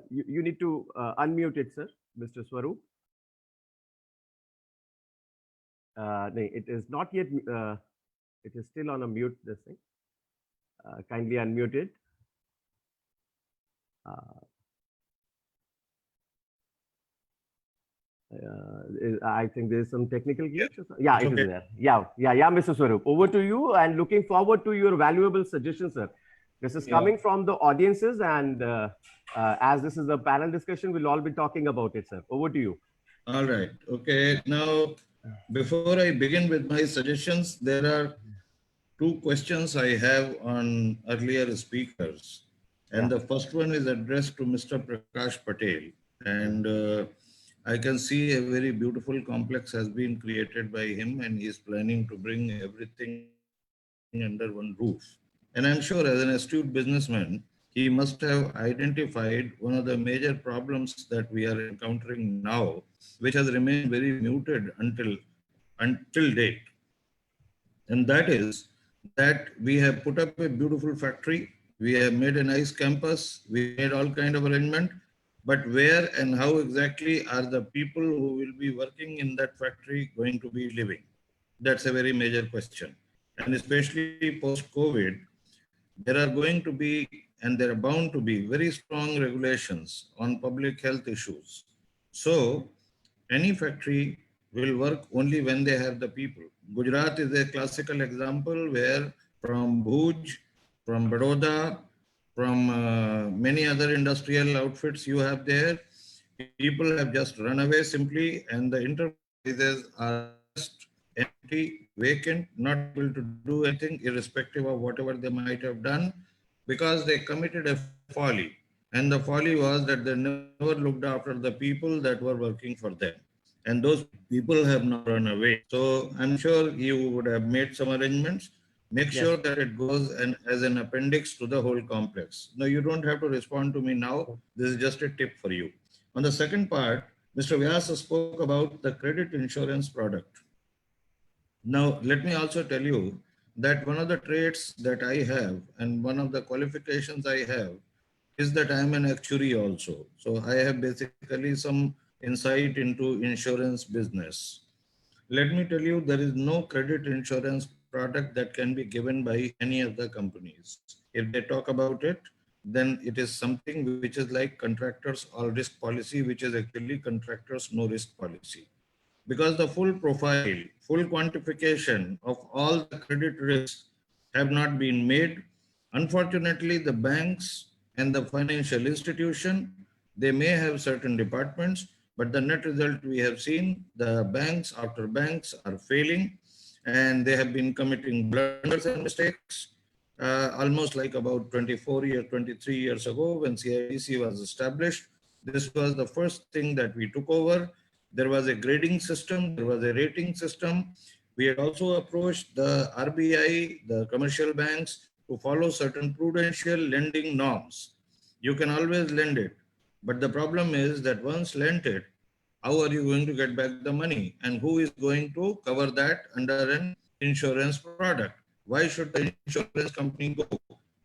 You need to unmute it, sir, Mr. Swaroop. No, it is not yet. It is still on a mute. This thing. Kindly unmute it. I think there is some technical glitch. Yeah, it is there. Yeah, Mr. Swaroop. Over to you, and looking forward to your valuable suggestions, sir. This is coming from the audiences, and as this is a panel discussion, we'll all be talking about it, sir. Over to you. All right. Okay. Now, before I begin with my suggestions, there are two questions I have on earlier speakers. And the first one is addressed to Mr. Prakash Patel. And I can see a very beautiful complex has been created by him, and he is planning to bring everything under one roof. And I'm sure as an astute businessman, he must have identified one of the major problems that we are encountering now, which has remained very muted until date. And that is that we have put up a beautiful factory, we have made a nice campus, we made all kind of arrangement, but where and how exactly are the people who will be working in that factory going to be living? That's a very major question. And especially post-COVID, there are going to be, and there are bound to be, very strong regulations on public health issues. So any factory will work only when they have the people. Gujarat is a classical example where from Bhuj, from Baroda, from many other industrial outfits you have there, people have just run away simply, and the enterprises are just empty, vacant, not able to do anything irrespective of whatever they might have done, because they committed a folly. And the folly was that they never looked after the people that were working for them. And those people have now run away. So I'm sure you would have made some arrangements. Make sure that it goes as an appendix to the whole complex. No, you don't have to respond to me now. This is just a tip for you. On the second part, Mr. Vyas spoke about the credit insurance product. Now, let me also tell you that one of the traits that I have and one of the qualifications I have is that I am an actuary also. So I have basically some insight into insurance business. Let me tell you, there is no credit insurance product that can be given by any of the companies. If they talk about it, then it is something which is like contractors all risk policy, which is actually contractors no risk policy. Because the full profile, full quantification of all the credit risks have not been made. Unfortunately, the banks and the financial institution, they may have certain departments, but the net result we have seen, the banks after banks are failing, and they have been committing blunders and mistakes. Almost like about 23 years ago when CIBC was established, this was the first thing that we took over. There was a grading system, there was a rating system. We had also approached the RBI, the commercial banks, to follow certain prudential lending norms. You can always lend it, but the problem is that once lent it, how are you going to get back the money? And who is going to cover that under an insurance product? Why should the insurance company go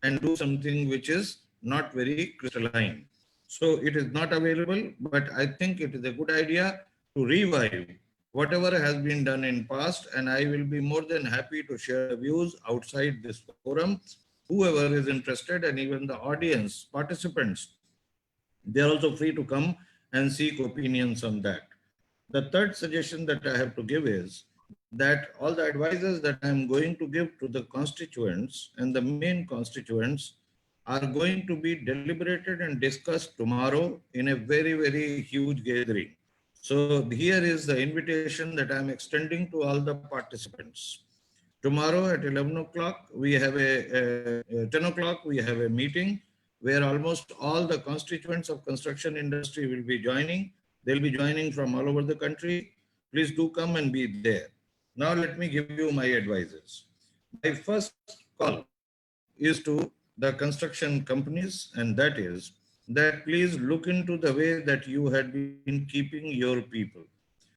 and do something which is not very crystalline? So it is not available, but I think it is a good idea to revive whatever has been done in past, and I will be more than happy to share views outside this forum. Whoever is interested, and even the audience participants, they are also free to come and seek opinions on that. The third suggestion that I have to give is that all the advices that I am going to give to the constituents and the main constituents are going to be deliberated and discussed tomorrow in a very, very huge gathering. So here is the invitation that I am extending to all the participants. Tomorrow at 11 o'clock, we have 10 o'clock, we have a meeting where almost all the constituents of construction industry will be joining. They'll be joining from all over the country. Please do come and be there. Now let me give you my advices. My first call is to the construction companies, and that is that please look into the way that you had been keeping your people.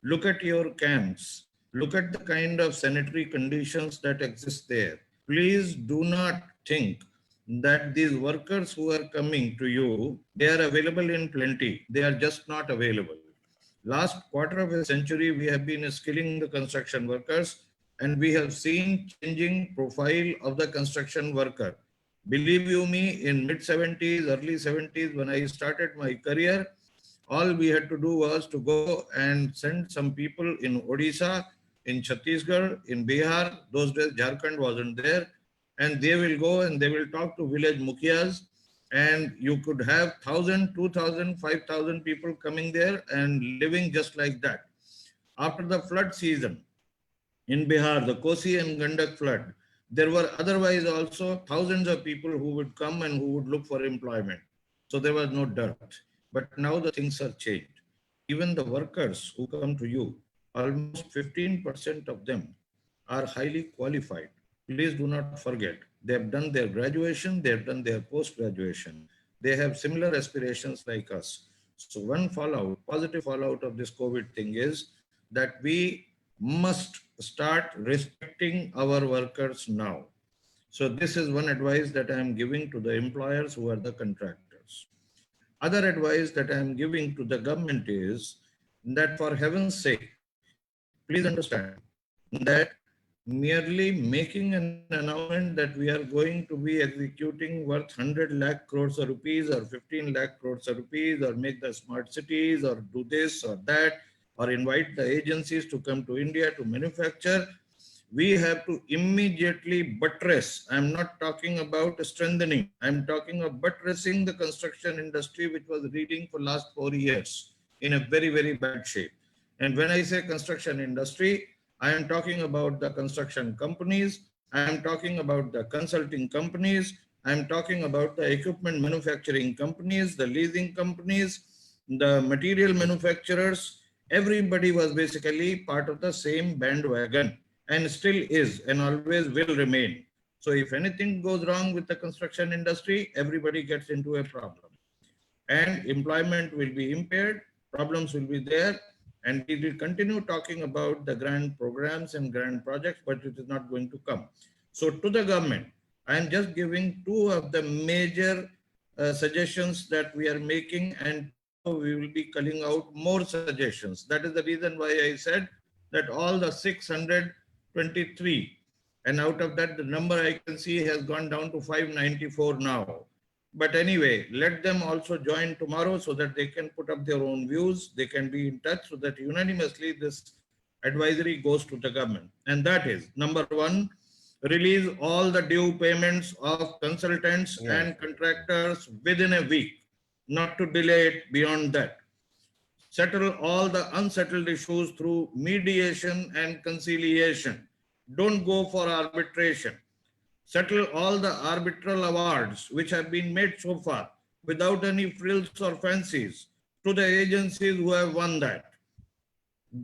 Look at your camps. Look at the kind of sanitary conditions that exist there. Please do not think that these workers who are coming to you, they are available in plenty. They are just not available. Last quarter of a century, we have been skilling the construction workers, and we have seen changing profile of the construction worker. Believe you me, in mid 70s, early 70s, when I started my career, all we had to do was to go and send some people in Odisha, in Chhattisgarh, in Bihar. Those days Jharkhand wasn't there, and they will go and they will talk to village mukhias, and you could have 1,000, 2,000, 5,000 people coming there and living just like that. After the flood season in Bihar, the Kosi and Gandak flood, there were otherwise also thousands of people who would come and who would look for employment. So there was no dirt. But now the things have changed. Even the workers who come to you, almost 15% of them are highly qualified. Please do not forget, they have done their graduation, they have done their post-graduation. They have similar aspirations like us. So one fallout, positive fallout of this COVID thing is that we must start respecting our workers now. So this is one advice that I am giving to the employers who are the contractors. Other advice that I am giving to the government is that for heaven's sake, please understand that merely making an announcement that we are going to be executing worth 100 lakh crores of rupees or 15 lakh crores of rupees, or make the smart cities, or do this or that, or invite the agencies to come to India to manufacture. We have to immediately buttress. I'm not talking about strengthening. I'm talking of buttressing the construction industry, which was reading for last 4 years in a very, very bad shape. And when I say construction industry, I am talking about the construction companies. I am talking about the consulting companies. I am talking about the equipment manufacturing companies, the leasing companies, the material manufacturers. Everybody was basically part of the same bandwagon, and still is, and always will remain. So if anything goes wrong with the construction industry, everybody gets into a problem. And employment will be impaired, problems will be there, and we will continue talking about the grand programs and grand projects, but it is not going to come. So to the government, I am just giving two of the major suggestions that we are making, and we will be calling out more suggestions. That is the reason why I said that all the 623, and out of that, the number I can see has gone down to 594 now. But anyway, let them also join tomorrow so that they can put up their own views. They can be in touch so that unanimously this advisory goes to the government. And that is, number one, release all the due payments of consultants and contractors within a week, not to delay it beyond that. Settle all the unsettled issues through mediation and conciliation. Don't go for arbitration. Settle all the arbitral awards which have been made so far without any frills or fancies to the agencies who have won that.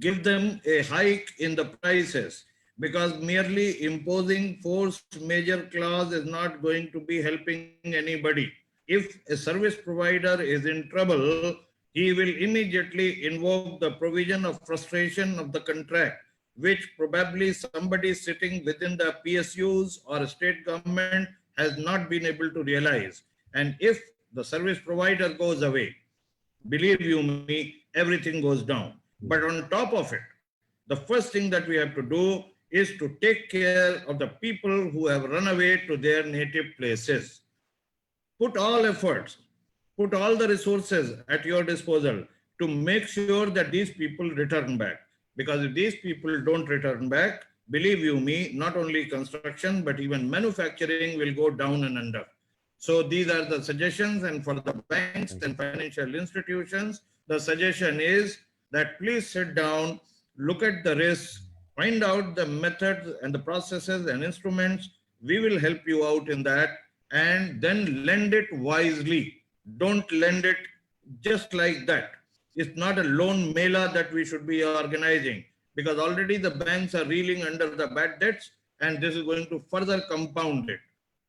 Give them a hike in the prices, because merely imposing forced major clause is not going to be helping anybody. If a service provider is in trouble, he will immediately invoke the provision of frustration of the contract, which probably somebody sitting within the PSUs or state government has not been able to realize. And if the service provider goes away, believe you me, everything goes down. But on top of it, the first thing that we have to do is to take care of the people who have run away to their native places. Put all efforts, put all the resources at your disposal to make sure that these people return back. Because if these people don't return back, believe you me, not only construction, but even manufacturing will go down and under. So these are the suggestions. And for the banks and financial institutions, the suggestion is that please sit down, look at the risks, find out the methods and the processes and instruments. We will help you out in that, and then lend it wisely. Don't lend it just like that. It's not a loan mela that we should be organizing, because already the banks are reeling under the bad debts, and this is going to further compound it.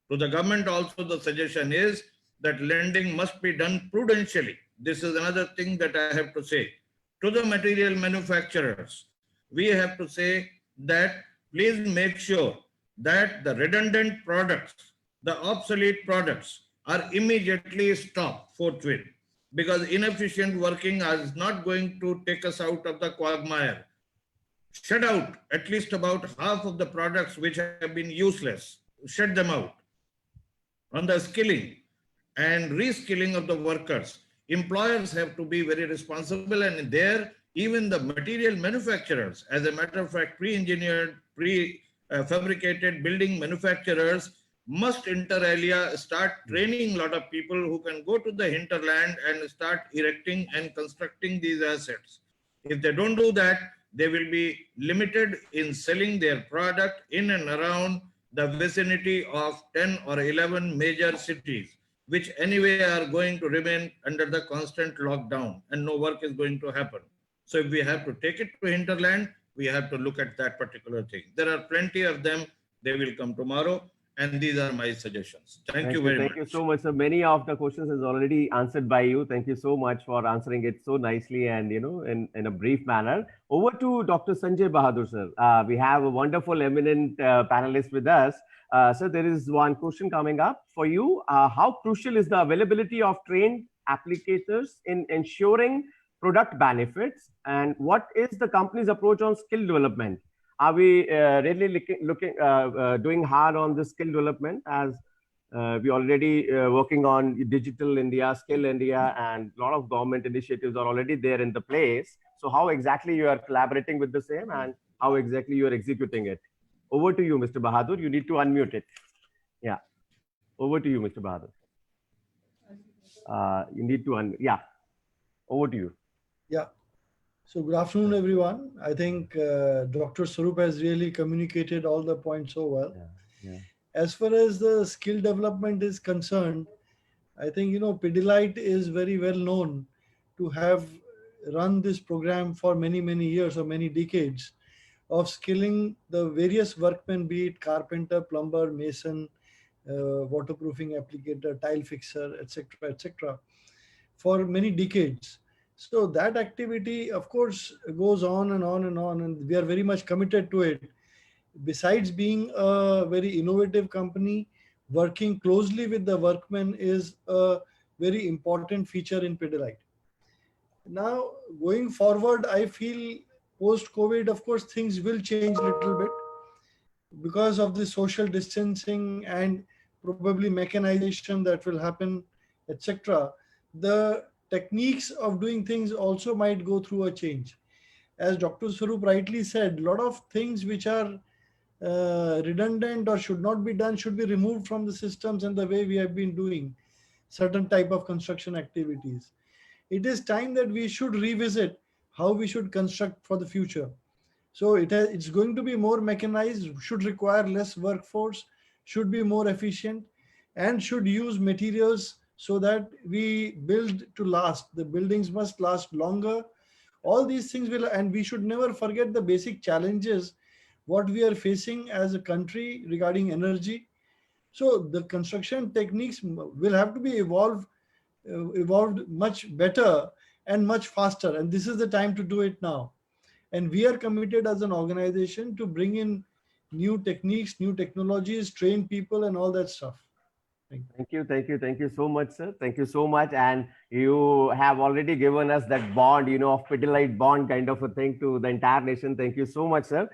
To the government also, the suggestion is that lending must be done prudentially. This is another thing that I have to say. To the material manufacturers, we have to say that please make sure that the redundant products, the obsolete products are immediately stopped forthwith, because inefficient working is not going to take us out of the quagmire. Shut out at least about half of the products which have been useless. Shut them out. On the skilling and reskilling of the workers, employers have to be very responsible, and there even the material manufacturers, as a matter of fact, pre-engineered, pre-fabricated building manufacturers must inter alia start training a lot of people who can go to the hinterland and start erecting and constructing these assets. If they don't do that, they will be limited in selling their product in and around the vicinity of 10 or 11 major cities, which anyway are going to remain under the constant lockdown, and no work is going to happen. So if we have to take it to hinterland, we have to look at that particular thing. There are plenty of them. They will come tomorrow. And these are my suggestions. Thank you very much. Thank you so much. So many of the questions is already answered by you. Thank you so much for answering it so nicely and, you know, in a brief manner. Over to Dr. Sanjay Bahadur, sir. We have a wonderful, eminent panelist with us. So there is one question coming up for you. How crucial is the availability of trained applicators in ensuring product benefits? And what is the company's approach on skill development? are we really doing hard on the skill development, as we already working on Digital India, Skill India, and a lot of government initiatives are already there in the place. So how exactly you are collaborating with the same, and how exactly you are executing it? Over to you, Mr. Bahadur. You need to unmute it. Yeah. Over to you, Mr. Bahadur. You need to unmute. Yeah. Over to you. Yeah. So good afternoon, everyone. I think Dr. Swaroop has really communicated all the points so well. Yeah. As far as the skill development is concerned, I think, Pidilite is very well known to have run this program for many, many years or many decades of skilling the various workmen, be it carpenter, plumber, mason, waterproofing applicator, tile fixer, etc., for many decades. So that activity, of course, goes on and on and on, and we are very much committed to it. Besides being a very innovative company, working closely with the workmen is a very important feature in Pidilite. Now, going forward, I feel post-COVID, of course, things will change a little bit because of the social distancing and probably mechanization that will happen, etc. The techniques of doing things also might go through a change. As Dr. Swaroop rightly said, a lot of things which are redundant or should not be done should be removed from the systems and the way we have been doing certain type of construction activities. It is time that we should revisit how we should construct for the future. So it's going to be more mechanized, should require less workforce, should be more efficient, and should use materials so that we build to last. The buildings must last longer. All these things will, and we should never forget the basic challenges what we are facing as a country regarding energy. So the construction techniques will have to be evolved much better and much faster. And this is the time to do it now. And we are committed as an organization to bring in new techniques, new technologies, train people, and all that stuff. Thank you so much, sir. Thank you so much. And you have already given us that bond, of Pidilite bond kind of a thing to the entire nation. Thank you so much, sir.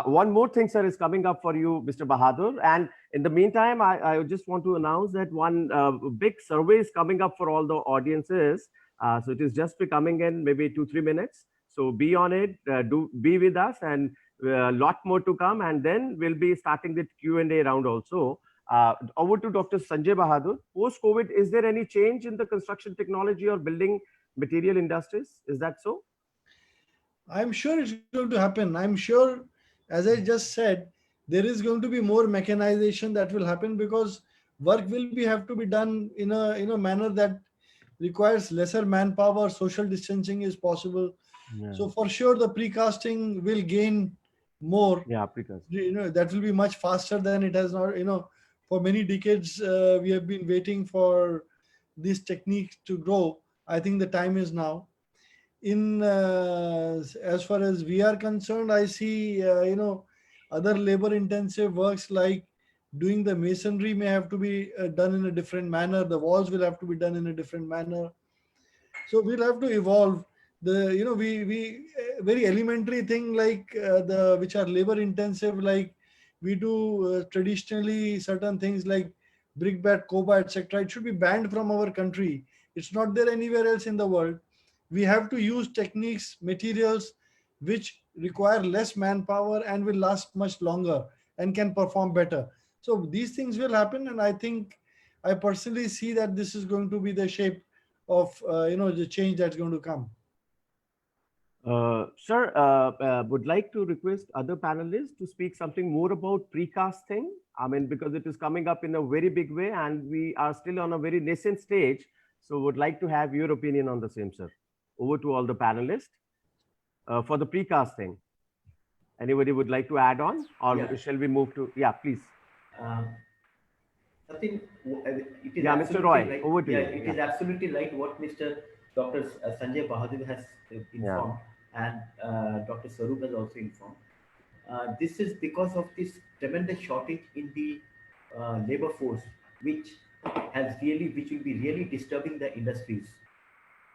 One more thing, sir, is coming up for you, Mr. Bahadur. And in the meantime, I just want to announce that one big survey is coming up for all the audiences. So it is just be coming in maybe 2-3 minutes. So be on it, do be with us, and a lot more to come. And then we'll be starting the Q&A round also. Over to Dr. Sanjay Bahadur. Post-COVID, is there any change in the construction technology or building material industries? Is that so? I'm sure it's going to happen. I'm sure, as I just said, there is going to be more mechanization that will happen because work will have to be done in a manner that requires lesser manpower. Social distancing is possible. Yeah. So for sure, the precasting will gain more. Yeah, precasting. That will be much faster than it has not. For many decades, we have been waiting for this technique to grow. I think the time is now. As far as we are concerned, I see, other labor-intensive works like doing the masonry may have to be done in a different manner. The walls will have to be done in a different manner. So we'll have to evolve. We very elementary thing like which are labor-intensive, like we do traditionally certain things like brickbat, coba, etc. It should be banned from our country. It's not there anywhere else in the world. We have to use techniques, materials which require less manpower and will last much longer and can perform better. So these things will happen, and I personally see that this is going to be the shape of the change that's going to come. Sir, would like to request other panelists to speak something more about precasting. I mean, because it is coming up in a very big way and we are still on a very nascent stage. So would like to have your opinion on the same, sir. Over to all the panelists. For the precasting, anybody would like to add on, or shall we move to, please. Nothing. It is Mr. Roy, right. over to you. It is absolutely right what Mr. Dr. Sanjay Bahadur has informed, and Dr. Swaroop has also informed. This is because of this tremendous shortage in the labor force, which will be really disturbing the industries.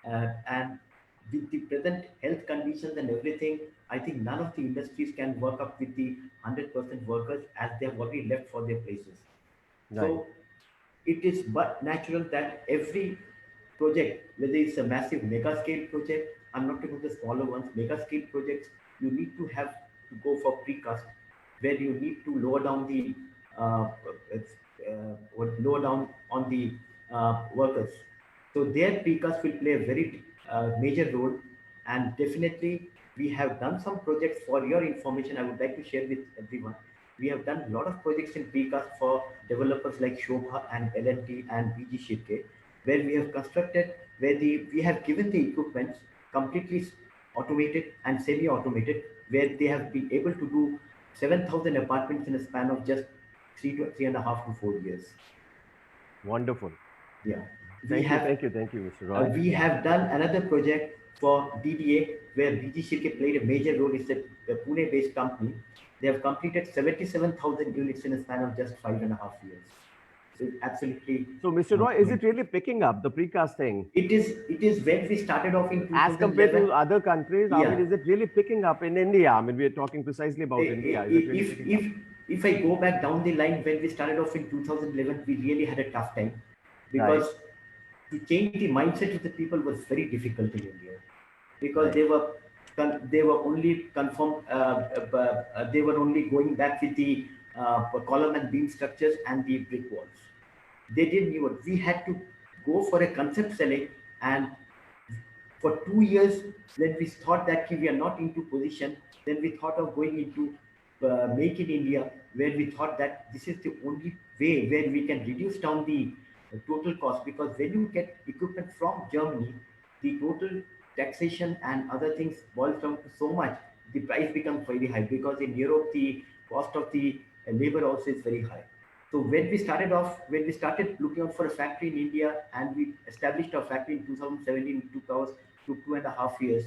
And with the present health conditions and everything, I think none of the industries can work up with the 100% workers as they have already left for their places. Right. So it is but natural that every project, whether it's a massive mega scale project, I'm not talking about the smaller ones, mega scale projects, you need to have to go for precast, where you need to lower down the lower down on the workers. So their precast will play a very major role, and definitely we have done some projects. For your information, I would like to share with everyone. We have done a lot of projects in precast for developers like Shobha and L&T and BG Shirke, where we have constructed, where we have given the equipment completely automated and semi-automated, where they have been able to do 7,000 apartments in a span of just 3.5 to 4 years. Wonderful. Yeah. Thank you, Mr. Roy. We have done another project for DDA, where BG Shirke played a major role. It's a Pune-based company. They have completed 77,000 units in a span of just 5.5 years. So absolutely. So, Mr. Roy, is it really picking up, the precast thing? It is when we started off in 2011. As compared to other countries, I Yeah. mean, is it really picking up in India? I mean, we are talking precisely about India. Is it really picking up? If I go back down the line, when we started off in 2011, we really had a tough time, because to change the mindset of the people was very difficult in India, because they were only conformed, they were only going back with the column and beam structures and the brick walls. They didn't know it. We had to go for a concept selling, and for 2 years, when we thought that we are not into position, then we thought of going into Make in India, where we thought that this is the only way where we can reduce down the total cost, because when you get equipment from Germany, the total taxation and other things boils down to so much, the price becomes very high, because in Europe, the cost of the labor also is very high. So when we started looking out for a factory in India, and we established our factory in 2017, 2.5 years,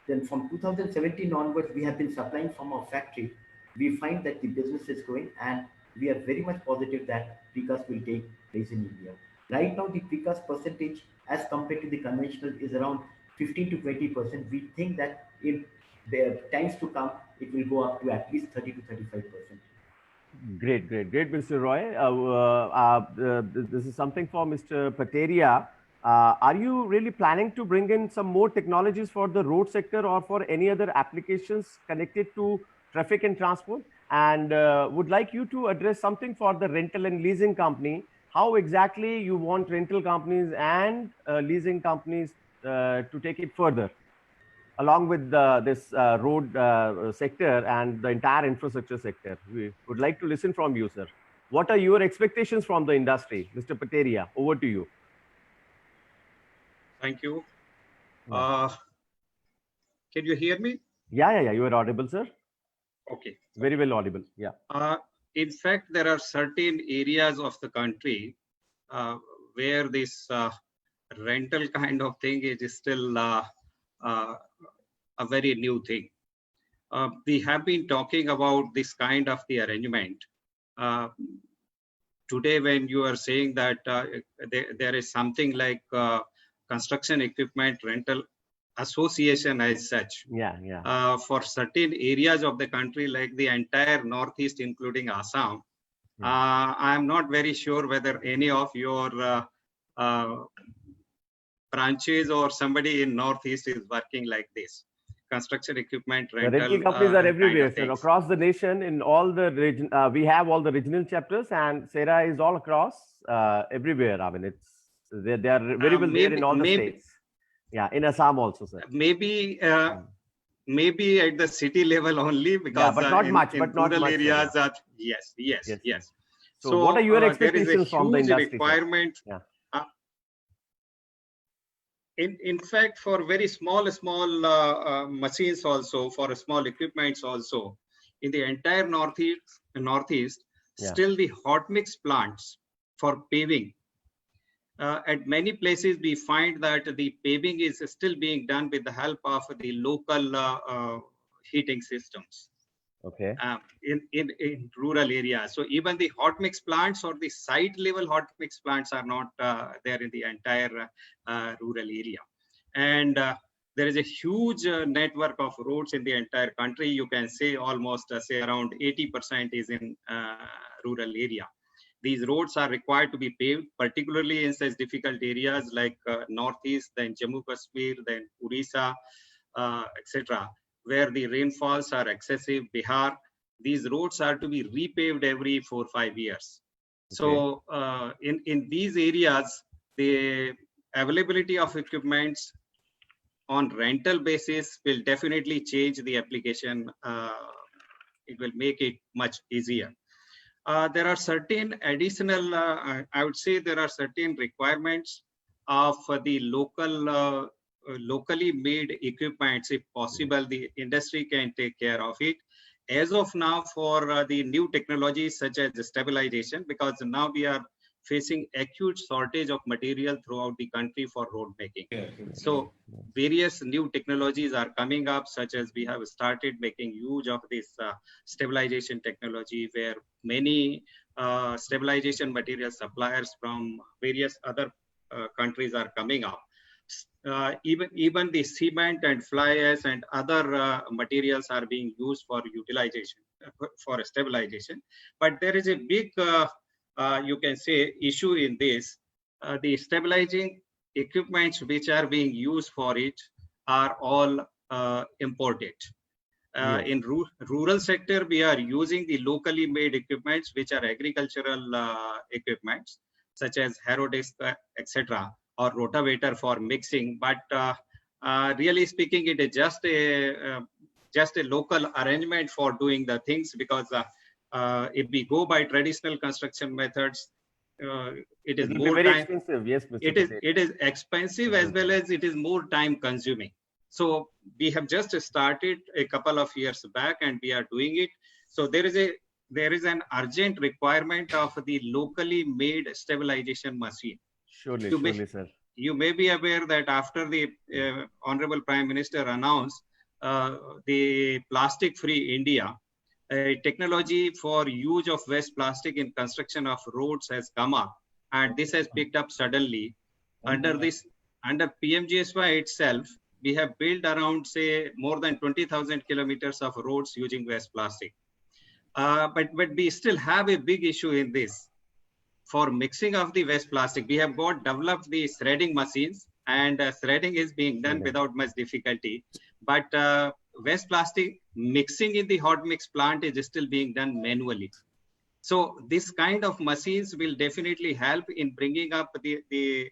then from 2017 onwards, we have been supplying from our factory. We find that the business is growing, and we are very much positive that precast will take place in India. Right now, the precast percentage as compared to the conventional is around 15 to 20%. We think that in the times to come, it will go up to at least 30 to 35%. Great, Mr. Roy. This is something for Mr. Pateria. Are you really planning to bring in some more technologies for the road sector or for any other applications connected to traffic and transport? And would like you to address something for the rental and leasing company. How exactly you want rental companies and leasing companies to take it further, along with this road sector and the entire infrastructure sector? We would like to listen from you, sir. What are your expectations from the industry? Mr. Pateria, over to you. Thank you. Can you hear me? Yeah. You are audible, sir. Okay. Very well audible. Yeah. In fact, there are certain areas of the country where this rental kind of thing is still a very new thing. We have been talking about this kind of the arrangement. Today, when you are saying that there is something like construction equipment rental association as such, for certain areas of the country, like the entire Northeast, including Assam, I am not very sure whether any of your branches or somebody in Northeast is working like this. Construction equipment rental. The rental companies are everywhere, sir. Across the nation, in all the region, we have all the regional chapters, and SERA is all across everywhere. I mean, they are very well there in all the states. Yeah, in Assam also, sir. Maybe at the city level only, because but not much. In not rural much, areas are yes. So what are your expectations from the industry? Requirement. In fact, for very small machines also, for small equipments also, in the entire Northeast, still the hot mix plants for paving. At many places, we find that the paving is still being done with the help of the local heating systems. Okay. In rural areas. So even the hot mix plants or the site level hot mix plants are not there in the entire rural area. And there is a huge network of roads in the entire country. You can say almost say around 80% is in rural area. These roads are required to be paved, particularly in such difficult areas like Northeast, then Jammu Kashmir, then Orissa, etc., where the rainfalls are excessive. Bihar, these roads are to be repaved every 4 or 5 years. So in these areas, the availability of equipments on rental basis will definitely change the application. It will make it much easier. There are certain additional, I would say there are certain requirements of the local, locally made equipments. If possible, the industry can take care of it. As of now, for the new technologies such as stabilization, because now we are facing acute shortage of material throughout the country for road making. So various new technologies are coming up, such as we have started making use of this stabilization technology, where many stabilization material suppliers from various other countries are coming up. Even the cement and fly ash and other materials are being used for utilization, for stabilization. But there is a big you can say issue in this. The stabilizing equipments which are being used for it are all imported. In rural sector, we are using the locally made equipments, which are agricultural equipments, such as harrow disc, etc., or rotavator for mixing. But really speaking, it is just a local arrangement for doing the things, because if we go by traditional construction methods, it is more very time expensive. Yes, Mr. it is expensive as well as it is more time consuming. So we have just started a couple of years back and we are doing it. So there is an urgent requirement of the locally made stabilization machine. Surely, sir. You may be aware that after the Honorable Prime Minister announced the plastic-free India, a technology for use of waste plastic in construction of roads has come up, and this has picked up suddenly. Under PMGSY itself, we have built around, say, more than 20,000 kilometers of roads using waste plastic. But we still have a big issue in this. For mixing of the waste plastic, we have developed the shredding machines, and shredding is being done without much difficulty. But waste plastic mixing in the hot mix plant is still being done manually. So this kind of machines will definitely help in bringing up the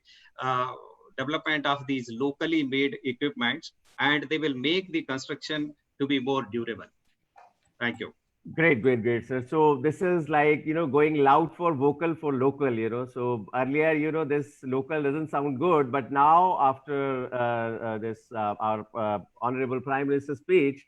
development of these locally made equipments, and they will make the construction to be more durable. Thank you. Great, sir. So this is like, going loud for vocal for local, So earlier, this local doesn't sound good, but now after our Honorable Prime Minister's speech,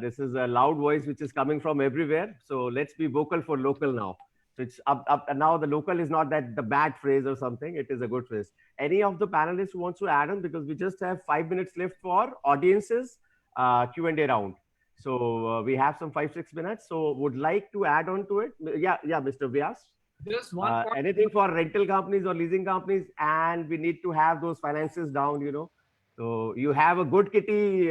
this is a loud voice which is coming from everywhere. So let's be vocal for local now. So it's up and now the local is not that the bad phrase or something. It is a good phrase. Any of the panelists who wants to add on, because we just have 5 minutes left for audiences Q&A round. So we have some 5-6 minutes. So would like to add on to it. Yeah, Mr. Vyas. Just one point. Anything for rental companies or leasing companies, and we need to have those finances down, So you have a good kitty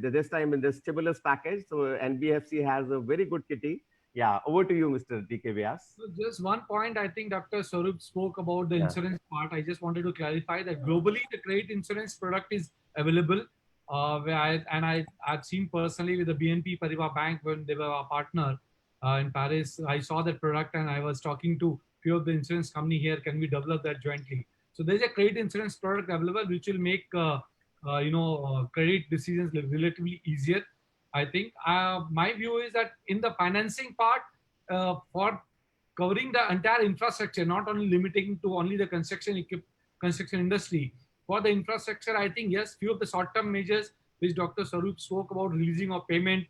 this time in this stimulus package. So NBFC has a very good kitty. Yeah, over to you, Mr. D.K. Vyas. So just one point, I think Dr. Swarup spoke about the insurance part. I just wanted to clarify that globally, the credit insurance product is available. I've seen personally with the BNP Paribas Bank when they were our partner in Paris. I saw that product and I was talking to a few of the insurance company here. Can we develop that jointly? So there's a credit insurance product available which will make credit decisions relatively easier. I think my view is that in the financing part, for covering the entire infrastructure, not only limiting to only the construction industry, for the infrastructure, I think, yes, few of the short-term measures which Dr. Swarup spoke about, releasing of payment,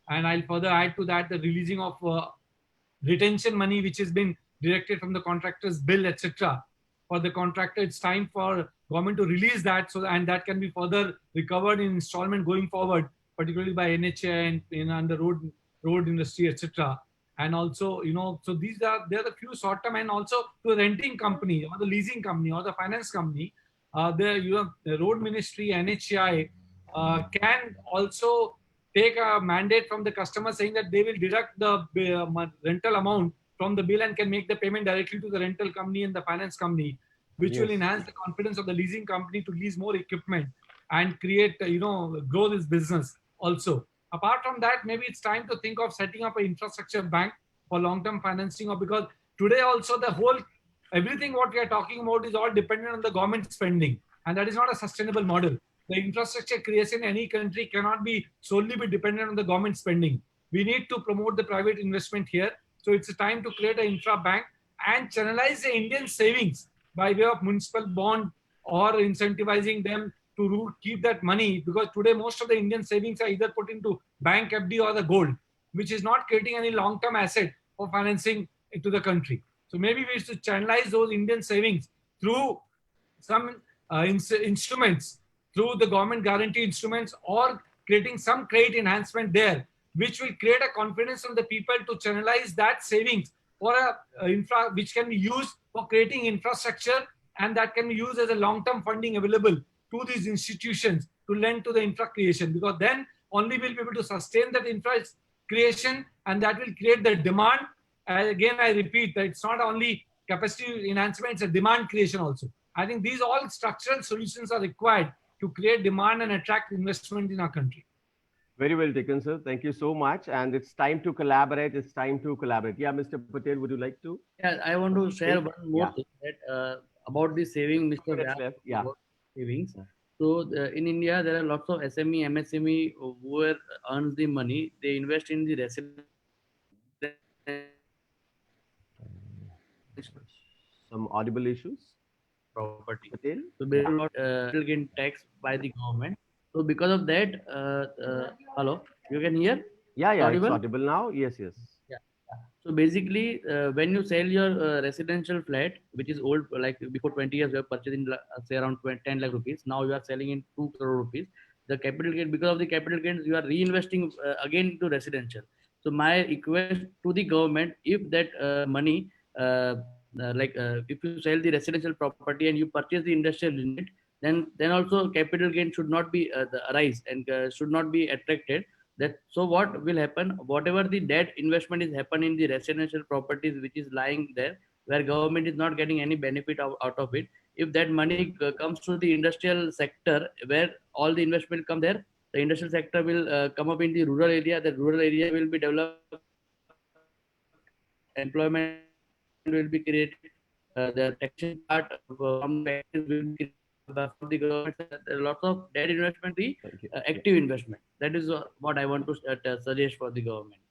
and I'll further add to that the releasing of retention money which has been directed from the contractor's bill, etc. For the contractor, it's time for government to release that, and that can be further recovered in installment going forward, particularly by NHA and under road industry, etc. And also, so there are the few short-term, and also to a renting company or the leasing company or the finance company. The road ministry, NHI, can also take a mandate from the customer saying that they will deduct the rental amount from the bill and can make the payment directly to the rental company and the finance company, which will Yes. enhance the confidence of the leasing company to lease more equipment and create, grow this business also. Apart from that, maybe it's time to think of setting up an infrastructure bank for long-term financing, or because today also the whole everything what we are talking about is all dependent on the government spending, and that is not a sustainable model. The infrastructure creation in any country cannot be solely be dependent on the government spending. We need to promote the private investment here. So it's a time to create an infra bank and channelize the Indian savings by way of municipal bond or incentivizing them to keep that money, because today most of the Indian savings are either put into bank FD or the gold, which is not creating any long-term asset for financing into the country. So maybe we should channelize those Indian savings through some instruments, through the government guarantee instruments, or creating some credit enhancement there, which will create a confidence from the people to channelize that savings for a infra which can be used for creating infrastructure, and that can be used as a long-term funding available to these institutions to lend to the infra creation, because then only we'll be able to sustain that infra creation, and that will create the demand. And again, I repeat that it's not only capacity enhancement, it's a demand creation also. I think these all structural solutions are required to create demand and attract investment in our country. Very well taken, sir. Thank you so much. And it's time to collaborate. It's time to collaborate. Yeah, Mr. Patel, would you like to? Yeah, I want to share one more Yeah. thing that about the saving, Mr. Minutes Vyas, left. Yeah. about savings. Yeah. So in India, there are lots of SME, MSME who earns the money. They invest in the residential Some audible issues. property. Patel? So they are not capital gain tax by the government. So because of that, hello, you can hear? Yeah, yeah, it's Audible? audible now. Yes, yes. So basically, when you sell your residential flat, which is old, like before 20 years, you have purchased in say around 10 lakh rupees. Now you are selling in 2 crore rupees. The capital gain, because of the capital gains, you are reinvesting again to residential. So my request to the government, if that money, if you sell the residential property and you purchase the industrial unit, then also capital gain should not be arise and should not be attracted. That so what will happen, whatever the debt investment is happening in the residential properties which is lying there, where government is not getting any benefit out of it, if that money comes to the industrial sector where all the investment come there, the industrial sector will come up in the rural area. The rural area will be developed, employment will be created, the taxation part from taxes will be created from the government. There are lots of debt investment, the active investment. That is what I want to suggest for the government.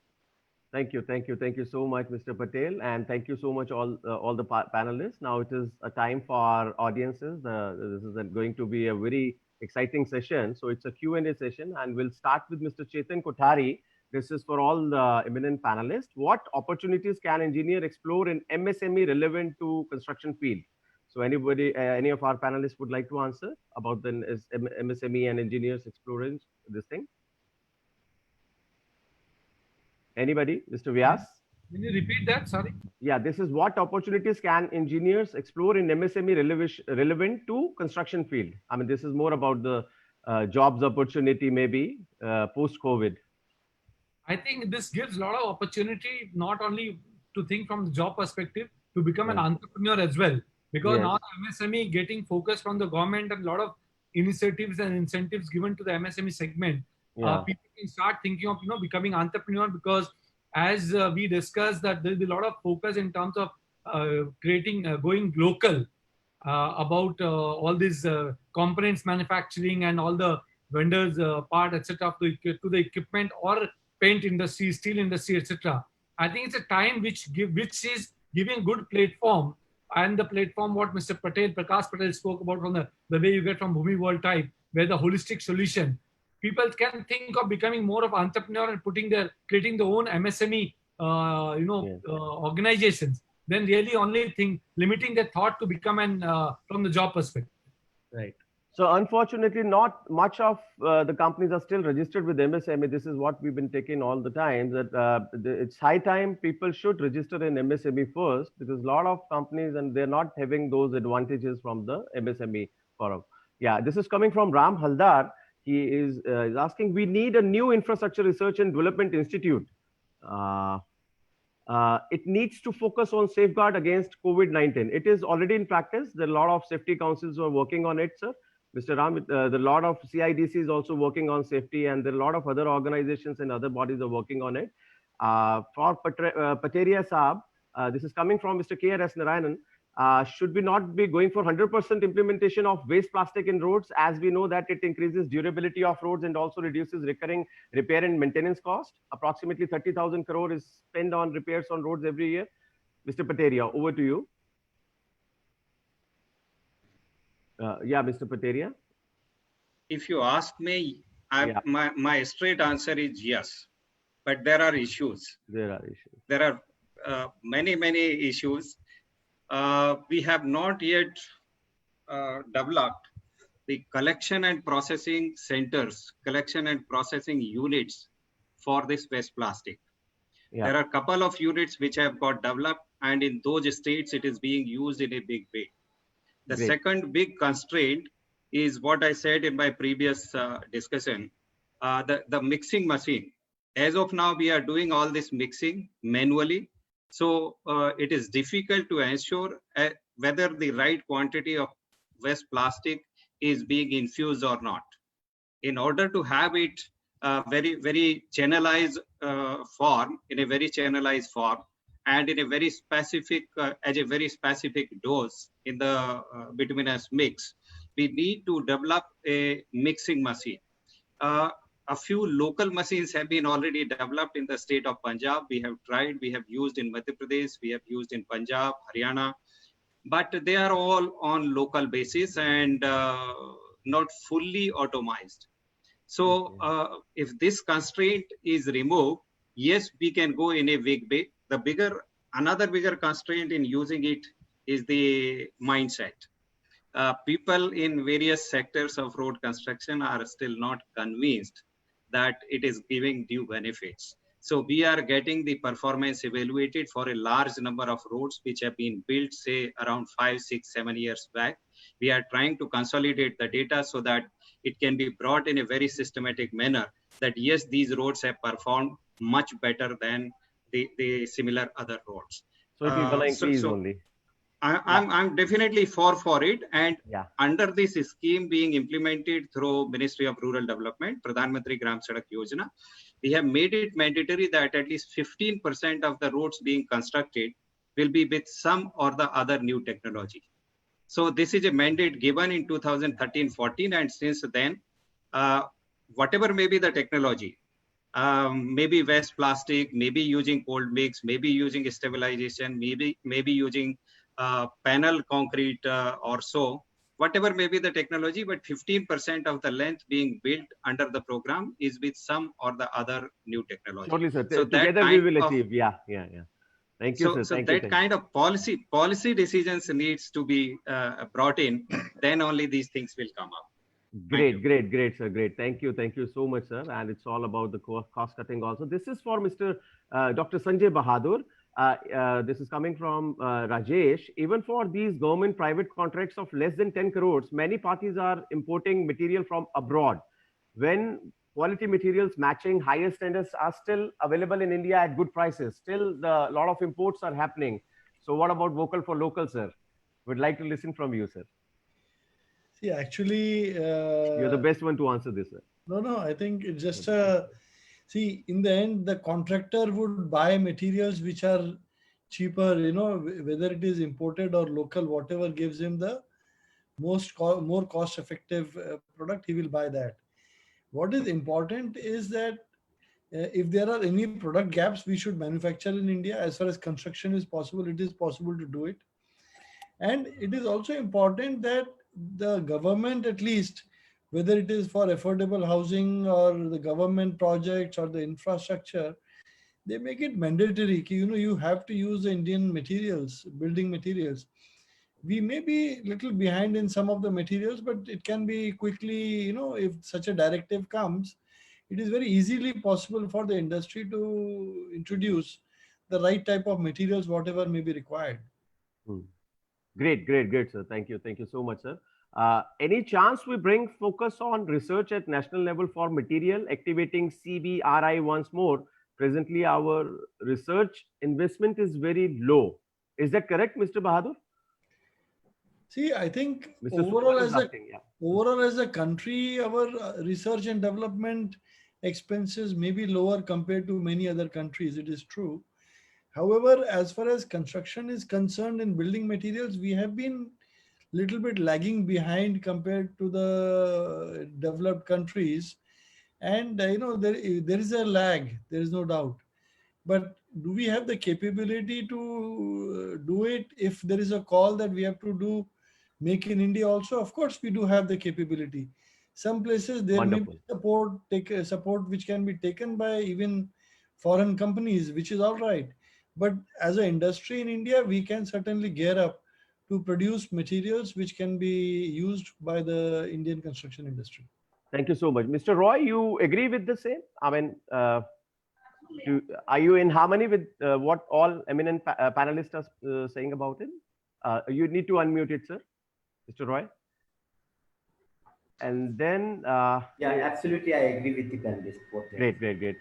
Thank you, thank you, thank you so much, Mr. Patel, and thank you so much all the panelists. Now it is a time for our audiences. This is going to be a very exciting session. So it's a Q&A session, and we'll start with Mr. Chetan Kothari. This is for all the eminent panelists. What opportunities can engineer explore in MSME relevant to construction field? So anybody, any of our panelists would like to answer about the MSME and engineers exploring this thing? Anybody? Mr. Vyas? Can you repeat that? Sorry. Yeah, this is what opportunities can engineers explore in MSME relevant to construction field? I mean, this is more about the jobs opportunity maybe post-COVID. I think this gives a lot of opportunity, not only to think from the job perspective, to become an entrepreneur as well. Because now the MSME getting focused from the government and a lot of initiatives and incentives given to the MSME segment. People can start thinking of becoming entrepreneur, because as we discussed that there will be a lot of focus in terms of creating going local about all these components manufacturing and all the vendors part etc. to the equipment or paint industry, steel industry, etc. I think it's a time which is giving good platform, and the platform what Mr. Prakash Patel spoke about from the way you get from Bhumi World type, where the holistic solution. People can think of becoming more of entrepreneur and creating their own MSME, organizations. Then really only limiting their thought to become from the job perspective. Right. So unfortunately, not much of the companies are still registered with MSME. This is what we've been taking all the time, that it's high time people should register in MSME first, because a lot of companies and they're not having those advantagages from the MSME forum. Yeah, this is coming from Ram Haldar. He is asking, we need a new infrastructure research and development institute. It needs to focus on safeguard against COVID-19. It is already in practice. There are a lot of safety councils who are working on it, sir. Mr. Ram, the lot of CIDC is also working on safety, and there are a lot of other organizations and other bodies are working on it. For Pateria Saab, this is coming from Mr. KRS Narayanan. Should we not be going for 100% implementation of waste plastic in roads, as we know that it increases durability of roads and also reduces recurring repair and maintenance cost? Approximately 30,000 crore is spent on repairs on roads every year. Mr. Pateria, over to you. Yeah, Mr. Pateria. If you ask me, Yeah. my straight answer is yes, but there are issues. There are issues. There are many issues. We have not yet developed the collection and processing centers, collection and processing units for this waste plastic. Yeah. There are a couple of units which have got developed, and in those states it is being used in a big way. The Great. second big constraint is what I said in my previous discussion, the mixing machine. As of now, we are doing all this mixing manually. So it is difficult to ensure whether the right quantity of waste plastic is being infused or not. In order to have it very channelized form, in a very channelized form, and in a very specific, as a very specific dose in the bituminous mix, we need to develop a mixing machine. A few local machines have been already developed in the state of Punjab. We have tried, we have used in Madhya Pradesh, we have used in Punjab, Haryana, but they are all on local basis and not fully automized. So if this constraint is removed, yes, we can go in a big way. Another bigger constraint in using it is the mindset. People in various sectors of road construction are still not convinced that it is giving due benefits. So we are getting the performance evaluated for a large number of roads which have been built, say, around 5, 6, 7 years back. We are trying to consolidate the data so that it can be brought in a very systematic manner that yes, these roads have performed much better than the similar other roads. So it is going to increase only. I'm definitely for it, and Yeah. under this scheme being implemented through Ministry of Rural Development, Pradhan Mantri Gram Sadak Yojana, we have made it mandatory that at least 15% of the roads being constructed will be with some or the other new technology. So this is a mandate given in 2013-14, and since then, whatever may be the technology, maybe waste plastic, maybe using cold mix, maybe using stabilization, maybe using panel concrete or so, whatever may be the technology, but 15% of the length being built under the program is with some or the other new technology. Totally, sir. So Together we will achieve. Yeah. Thank you, sir. So Thank that you. kind of policy decisions needs to be brought in, then only these things will come up. Great, sir. Great. Thank you so much, sir. And it's all about the cost cutting also. This is for Mr. Dr. Sanjay Bahadur. This is coming from Rajesh. Even for these government private contracts of less than 10 crores, many parties are importing material from abroad. When quality materials matching higher standards are still available in India at good prices, still a lot of imports are happening. So what about vocal for local, sir? We'd like to listen from you, sir. See, actually, You're the best one to answer this, sir. No, I think it's just see, in the end, the contractor would buy materials which are cheaper, whether it is imported or local, whatever gives him the more cost effective product, he will buy that. What is important is that if there are any product gaps, we should manufacture in India. As far as construction is possible, it is possible to do it. And it is also important that the government, at least, whether it is for affordable housing or the government projects or the infrastructure, they make it mandatory. You have to use the Indian materials, building materials. We may be a little behind in some of the materials, but it can be quickly, if such a directive comes, it is very easily possible for the industry to introduce the right type of materials, whatever may be required. Great, great, great, sir. Thank you. Thank you so much, sir. Any chance we bring focus on research at national level for material, activating CBRI once more? Presently, our research investment is very low. Is that correct, Mr. Bahadur? See, I think Mr. overall Suman is as a asking, yeah. overall as a country, our research and development expenses may be lower compared to many other countries. It is true. However, as far as construction is concerned in building materials, we have been little bit lagging behind compared to the developed countries. And there is a lag, there is no doubt. But do we have the capability to do it if there is a call that we have to do Make in India also? Of course, we do have the capability. Some places there may be Wonderful. support which can be taken by even foreign companies, which is all right. But as an industry in India, we can certainly gear up to produce materials which can be used by the Indian construction industry. Thank you so much. Mr. Roy, you agree with the same? I mean, are you in harmony with what all eminent panelists are saying about it? You need to unmute it, sir. Mr. Roy. And then... yeah, absolutely. I agree with the panelists. Great, great, great.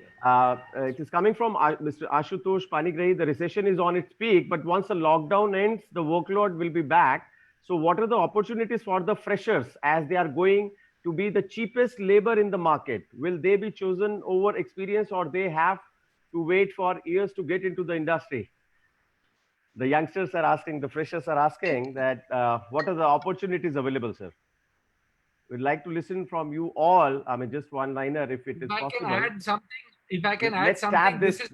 It is coming from Mr. Ashutosh Panigrahi. The recession is on its peak, but once the lockdown ends, the workload will be back. So what are the opportunities for the freshers as they are going to be the cheapest labor in the market? Will they be chosen over experience, or they have to wait for years to get into the industry? The youngsters are asking, the freshers are asking that what are the opportunities available, sir? We'd like to listen from you all. I mean, just one liner if it is possible. If I can add something, this is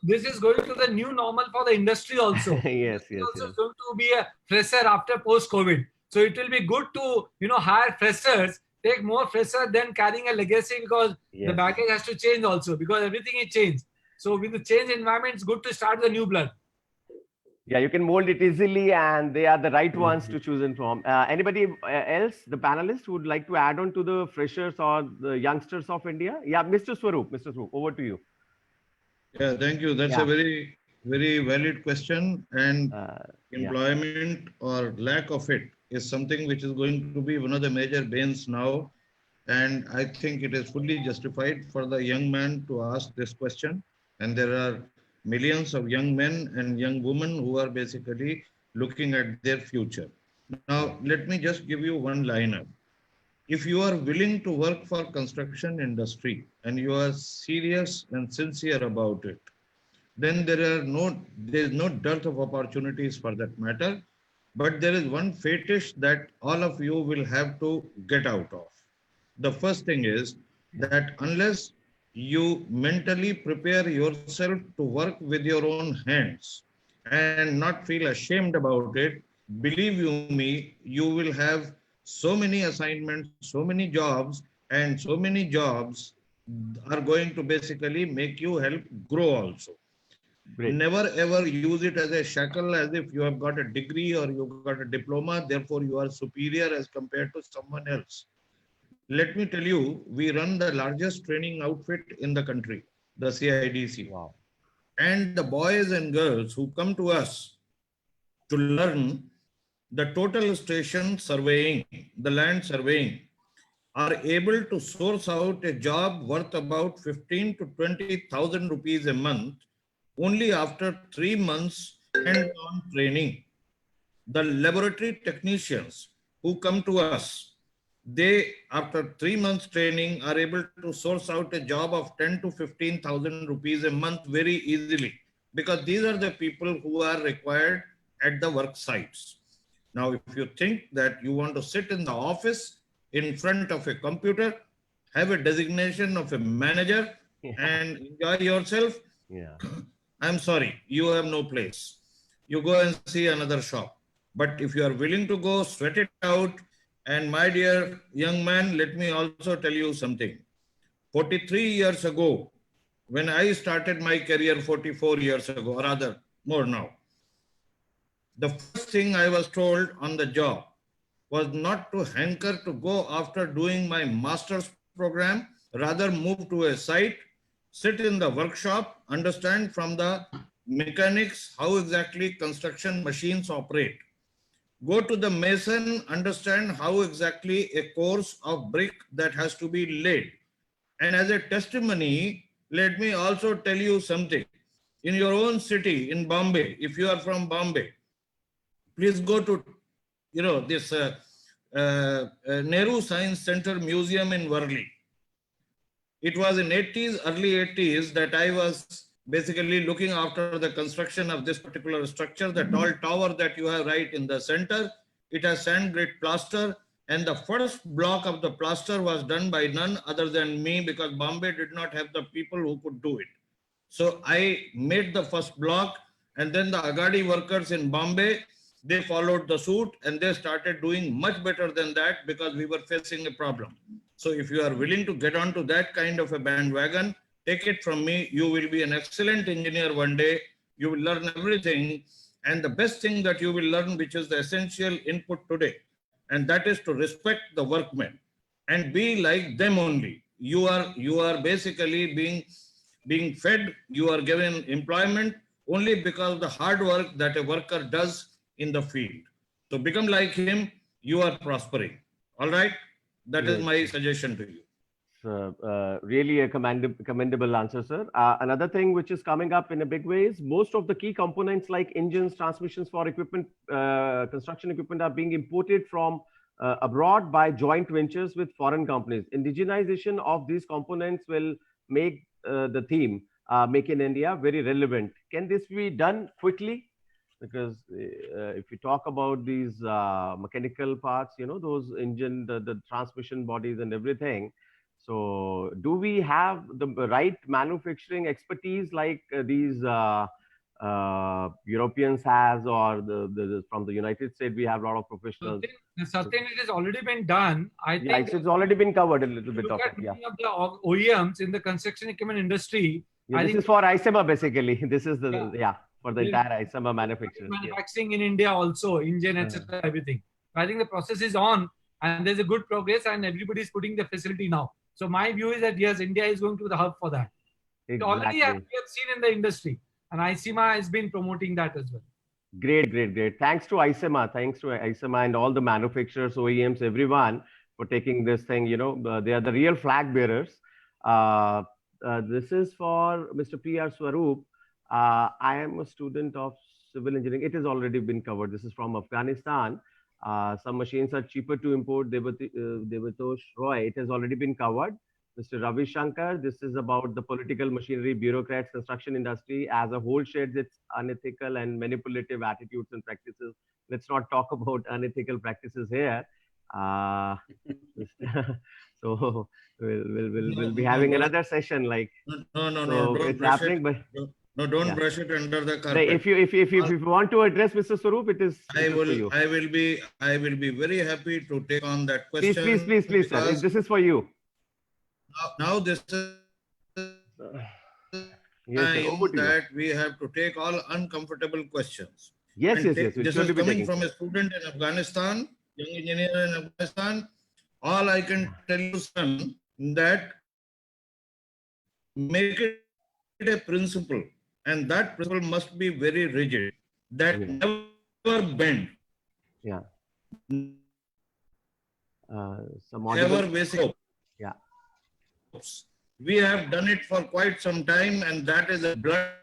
this is going to the new normal for the industry also. Yes. Also going to be a fresher after post-COVID. So it will be good to hire freshers, take more freshers than carrying a legacy, because the baggage has to change also, because everything is changed. So with the change environment, it's good to start with the new blood. Yeah, you can mold it easily, and they are the right ones to choose in from. Anybody else, the panelists, who would like to add on to the freshers or the youngsters of India? Yeah, Mr. Swaroop, over to you. Yeah, thank you. That's a very, very valid question. And employment or lack of it is something which is going to be one of the major banes now. And I think it is fully justified for the young man to ask this question. And there are millions of young men and young women who are basically looking at their future. Now, let me just give you one liner. If you are willing to work for construction industry and you are serious and sincere about it, then there is no dearth of opportunities for that matter. But there is one fetish that all of you will have to get out of. The first thing is that unless you mentally prepare yourself to work with your own hands and not feel ashamed about it, believe you me, you will have so many assignments, so many jobs, and so many jobs are going to basically make you help grow also. Great. Never ever use it as a shackle, as if you have got a degree or you've got a diploma, therefore you are superior as compared to someone else. Let me tell you, we run the largest training outfit in the country, the CIDC. Wow. And the boys and girls who come to us to learn the total station surveying, the land surveying, are able to source out a job worth about 15 to 20,000 rupees a month only after 3 months hands-on training. The laboratory technicians who come to us, they, after 3 months training, are able to source out a job of 10 to 15,000 rupees a month very easily, because these are the people who are required at the work sites. Now, if you think that you want to sit in the office in front of a computer, have a designation of a manager and enjoy yourself, I'm sorry, you have no place. You go and see another shop. But if you are willing to go sweat it out, and my dear young man, let me also tell you something. 43 years ago, when I started my career 44 years ago, or rather more now, the first thing I was told on the job was not to hanker to go after doing my master's program, rather move to a site, sit in the workshop, understand from the mechanics, how exactly construction machines operate. Go to the mason, understand how exactly a course of brick that has to be laid. And as a testimony, let me also tell you something. In your own city, in Bombay, if you are from Bombay, please go to, this Nehru Science Center Museum in Worli. It was in early 80s that I was basically looking after the construction of this particular structure. The tall tower that you have right in the center, it has sand grit plaster, and the first block of the plaster was done by none other than me, because Bombay did not have the people who could do it. So I made the first block, and then the Agadi workers in Bombay, they followed the suit, and they started doing much better than that, because we were facing a problem. So if you are willing to get onto that kind of a bandwagon, take it from me, you will be an excellent engineer one day. You will learn everything. And the best thing that you will learn, which is the essential input today, and that is to respect the workmen and be like them only. You are basically being fed, you are given employment only because of the hard work that a worker does in the field. So become like him, you are prospering. All right? That is my suggestion to you. Really a commendable answer, sir. Another thing which is coming up in a big way is most of the key components like engines, transmissions for equipment, construction equipment are being imported from abroad by joint ventures with foreign companies. Indigenization of these components will make the theme Make in India very relevant. Can this be done quickly? Because if you talk about these mechanical parts, those engine, the transmission bodies and everything. So do we have the right manufacturing expertise like these Europeans has, or from the United States, we have a lot of professionals? Certainly, it has already been done. I think it's already been covered a little bit look of at it. Yeah. many of the OEMs in the construction equipment industry. This is for ISEMA basically. This is the for the entire ISEMA manufacturer. Manufacturing in India also, engine, etc., everything. I think the process is on, and there's a good progress, and everybody is putting the facility now. So my view is that yes, India is going to be the hub for that. Exactly. It already we have seen in the industry, and ISEMA has been promoting that as well. Great. Thanks to ISEMA and all the manufacturers, OEMs, everyone for taking this thing. They are the real flag bearers. This is for Mr. P.R. Swaroop. I am a student of civil engineering. It has already been covered. This is from Afghanistan. Some machines are cheaper to import. Devatosh Roy, it has already been covered. Mr. Ravi Shankar, this is about the political machinery, bureaucrats, construction industry as a whole shares its unethical and manipulative attitudes and practices. Let's not talk about unethical practices here. So we'll be having another session like. No, it's happening, but. No, don't brush it under the carpet. If you want to address Mr. Swaroop, it is for you. I will be very happy to take on that question. Please, sir. This is for you. Now this is that we have to take all uncomfortable questions. Yes. This is coming from a student in Afghanistan, young engineer in Afghanistan. All I can tell you, son, that make it a principle. And that principle must be very rigid, that never bend. Yeah. Never basic. Yeah. We have done it for quite some time, and that is a blunder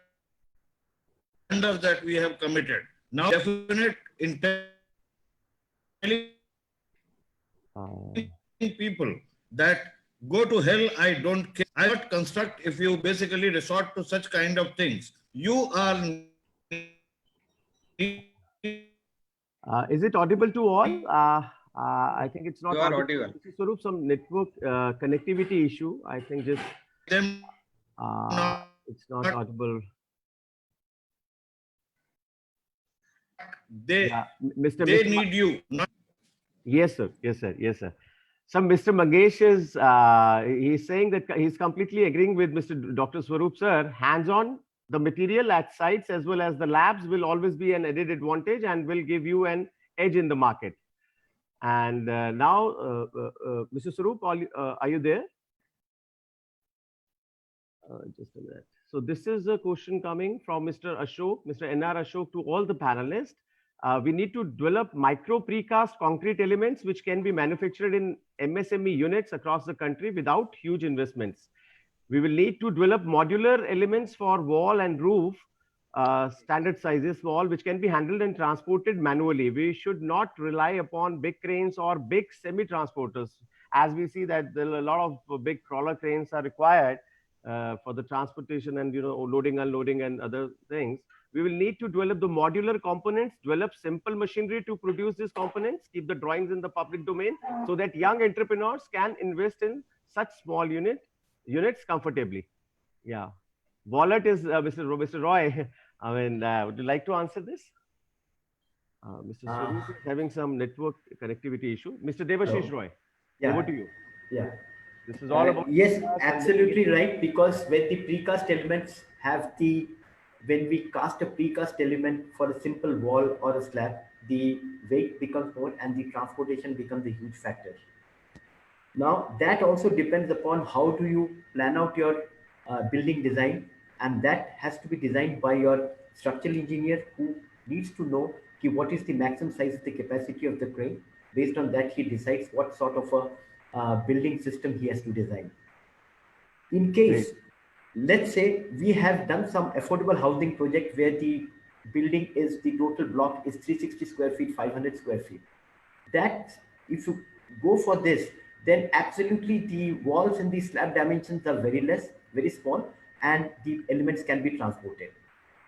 that we have committed. Now, definite in telling people that go to hell, I don't care. I not construct if you basically resort to such kind of things. You are. Is it audible to all? I think it's not. You are audible. Swaroop, some network connectivity issue. I think just Them it's not audible. They need you. Yes, sir. So Mr. Mangesh is he's saying that he's completely agreeing with Dr. Swaroop, sir. Hands-on, the material at sites as well as the labs will always be an added advantage and will give you an edge in the market. And now, Mr. Swaroop, are you there? Just a minute. So this is a question coming from Mr. Ashok, Mr. N.R. Ashok, to all the panelists. We need to develop micro precast concrete elements which can be manufactured in MSME units across the country without huge investments. We will need to develop modular elements for wall and roof, standard sizes wall, which can be handled and transported manually. We should not rely upon big cranes or big semi-transporters, as we see that there are a lot of big crawler cranes are required for the transportation and loading, unloading, and other things. We will need to develop the modular components, develop simple machinery to produce these components, keep the drawings in the public domain so that young entrepreneurs can invest in such small units comfortably. Yeah. Wallet is Mr. Roy. I mean, would you like to answer this? Mr. Swaroop is having some network connectivity issue. Mr. Devashish Roy, over to you. Yeah. This is all about. Yes, absolutely right. Because when the precast elements when we cast a precast element for a simple wall or a slab, the weight becomes more and the transportation becomes a huge factor. Now, that also depends upon how do you plan out your building design, and that has to be designed by your structural engineer who needs to know what is the maximum size of the capacity of the crane. Based on that, he decides what sort of a building system he has to design. In case, let's say we have done some affordable housing project where the building the total block is 360 square feet, 500 square feet. That if you go for this, then absolutely the walls and the slab dimensions are very small, and the elements can be transported.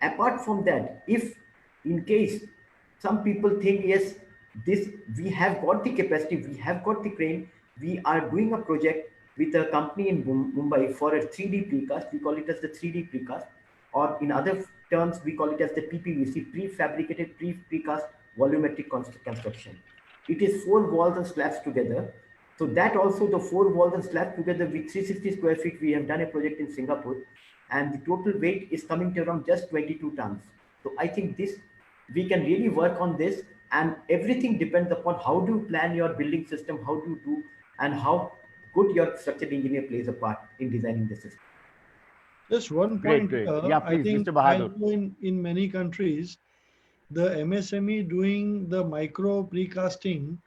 Apart from that, if in case some people think, yes, we have got the capacity, we have got the crane, we are doing a project with a company in Mumbai for a 3D precast, we call it as the 3D precast, or in other terms, we call it as the PPVC, prefabricated precast volumetric construction. It is 4 walls and slabs together. So that also, the 4 walls and slabs together with 360 square feet, we have done a project in Singapore, and the total weight is coming to around just 22 tons. So I think we can really work on this, and everything depends upon how do you plan your building system, how do you do, and how good your structural engineer plays a part in designing the system. Just one point. Great. Yeah, please, I think Mr. Bahadur. I know in many countries, the MSME doing the micro precasting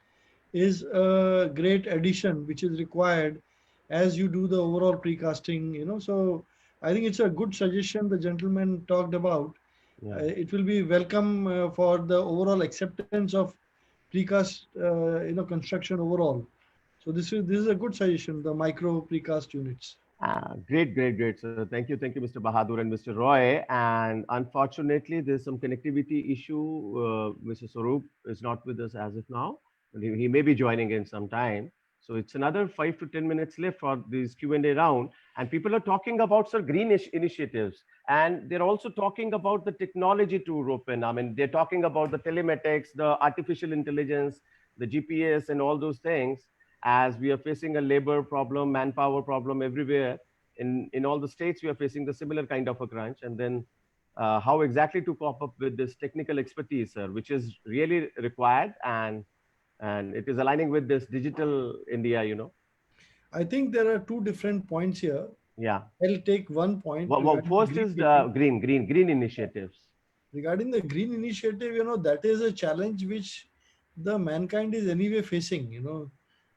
is a great addition which is required as you do the overall precasting. So I think it's a good suggestion the gentleman talked about. Yeah. It will be welcome for the overall acceptance of precast construction overall. So this is a good suggestion, the micro precast units. Great. So thank you, Mr. Bahadur and Mr. Roy. And unfortunately, there's some connectivity issue. Mr. Swaroop is not with us as of now. He may be joining in some time. So it's another 5 to 10 minutes left for this Q&A round. And people are talking about green initiatives. And they're also talking about the technology to rope in. I mean, they're talking about the telematics, the artificial intelligence, the GPS and all those things, as we are facing a labor problem, manpower problem everywhere. In all the states, we are facing the similar kind of a crunch. And then how exactly to cope up with this technical expertise, sir, which is really required, and it is aligning with this digital India, I think there are 2 different points here. Yeah. I'll take one point. First is the green initiatives. Regarding the green initiative, that is a challenge which the mankind is anyway facing,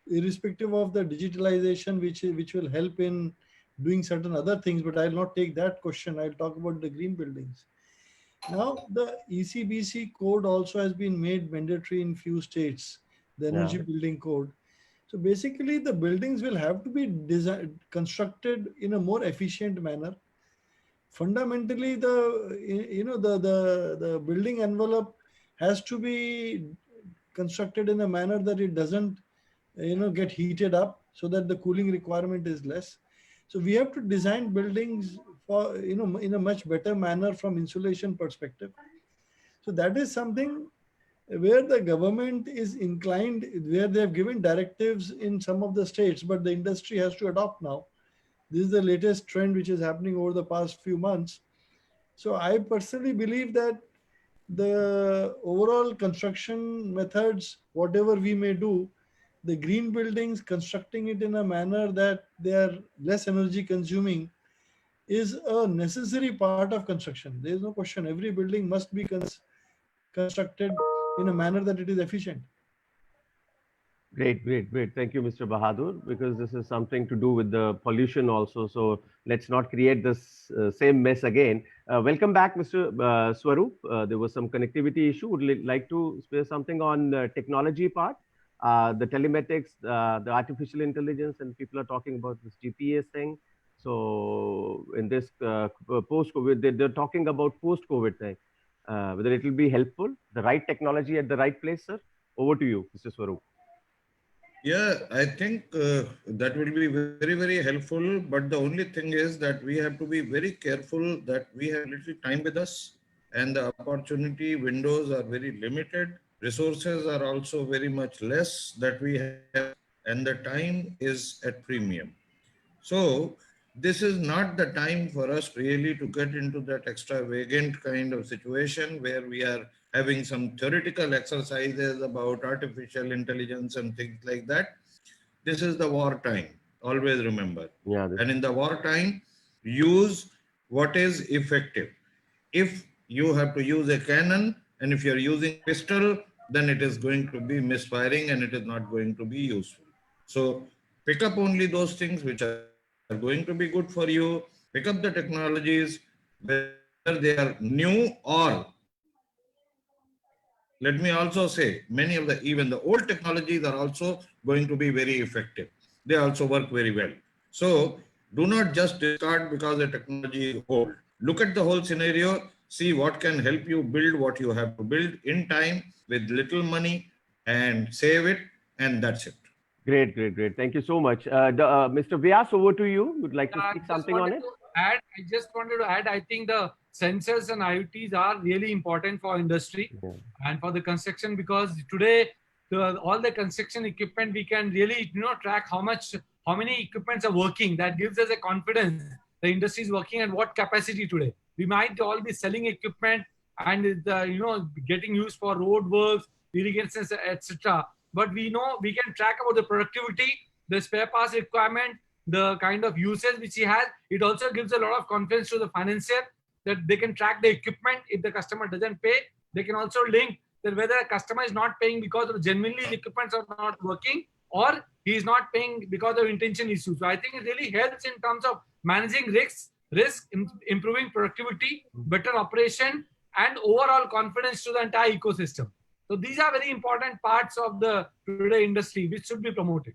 irrespective of the digitalization, which will help in doing certain other things, but I'll not take that question. I'll talk about the green buildings. Now, the ECBC code also has been made mandatory in few states, the energy building code. So basically, the buildings will have to be constructed in a more efficient manner. Fundamentally, the building envelope has to be constructed in a manner that it doesn't get heated up, so that the cooling requirement is less. So we have to design buildings for in a much better manner from insulation perspective. So that is something where the government is inclined, where they have given directives in some of the states, but the industry has to adopt now. This is the latest trend which is happening over the past few months. So I personally believe that the overall construction methods, whatever we may do, the green buildings, constructing it in a manner that they are less energy consuming, is a necessary part of construction. There is no question. Every building must be constructed in a manner that it is efficient. Great, great, great. Thank you, Mr. Bahadur, because this is something to do with the pollution also. So let's not create this same mess again. Welcome back, Mr. Swaroop. There was some connectivity issue. Would like to say something on technology part, the telematics, the artificial intelligence, and people are talking about this GPS thing. So in this post-COVID, they're talking about post-COVID thing, whether it will be helpful, the right technology at the right place, sir. Over to you, Mr. Swaroop. Yeah, I think that will be very, very helpful. But the only thing is that we have to be very careful that we have little time with us, and the opportunity windows are very limited. Resources are also very much less that we have, and the time is at premium. So this is not the time for us really to get into that extravagant kind of situation where we are having some theoretical exercises about artificial intelligence and things like that. This is the war time, always remember. Yeah. And in the war time, use what is effective. If you have to use a cannon, and if you're using pistol, then it is going to be misfiring and it is not going to be useful. So pick up only those things which are going to be good for you. Pick up the technologies, whether they are new or, let me also say, many of the, even the old technologies are also going to be very effective. They also work very well. So do not just discard because the technology is old. Look at the whole scenario, see what can help you build what you have to build in time with little money and save it, and that's it. Great, great, great. Thank you so much. Mr. Vyas, over to you. Would like to speak something on it? I just wanted to add, I think the sensors and IoTs are really important for industry and for the construction, because today all the construction equipment, we can really track how many equipments are working. That gives us a confidence the industry is working at what capacity today. We might all be selling equipment and getting used for road works, irrigation, etc. But we know we can track about the productivity, the spare parts requirement, the kind of usage which he has. It also gives a lot of confidence to the financier that they can track the equipment. If the customer doesn't pay, they can also link that whether a customer is not paying because of genuinely the equipments are not working, or he is not paying because of intention issues. So I think it really helps in terms of managing risk, improving productivity, better operation, and overall confidence to the entire ecosystem. So these are very important parts of the today industry which should be promoted.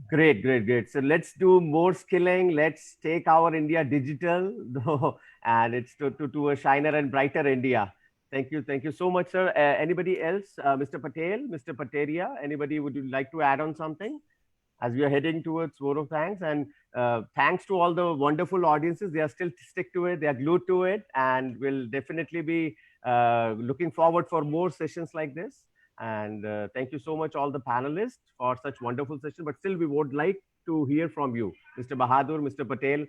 Great, great, great. So let's do more skilling. Let's take our India digital, and it's to a shiner and brighter India. Thank you so much, sir. Anybody else? Mr. Patel, Mr. Pateria, anybody would you like to add on something? As we are heading towards vote of thanks, and thanks to all the wonderful audiences. They are still stick to it. They are glued to it, and will definitely be looking forward for more sessions like this. And thank you so much, all the panelists, for such wonderful sessions. But still, we would like to hear from you, Mr. Bahadur, Mr. Patel.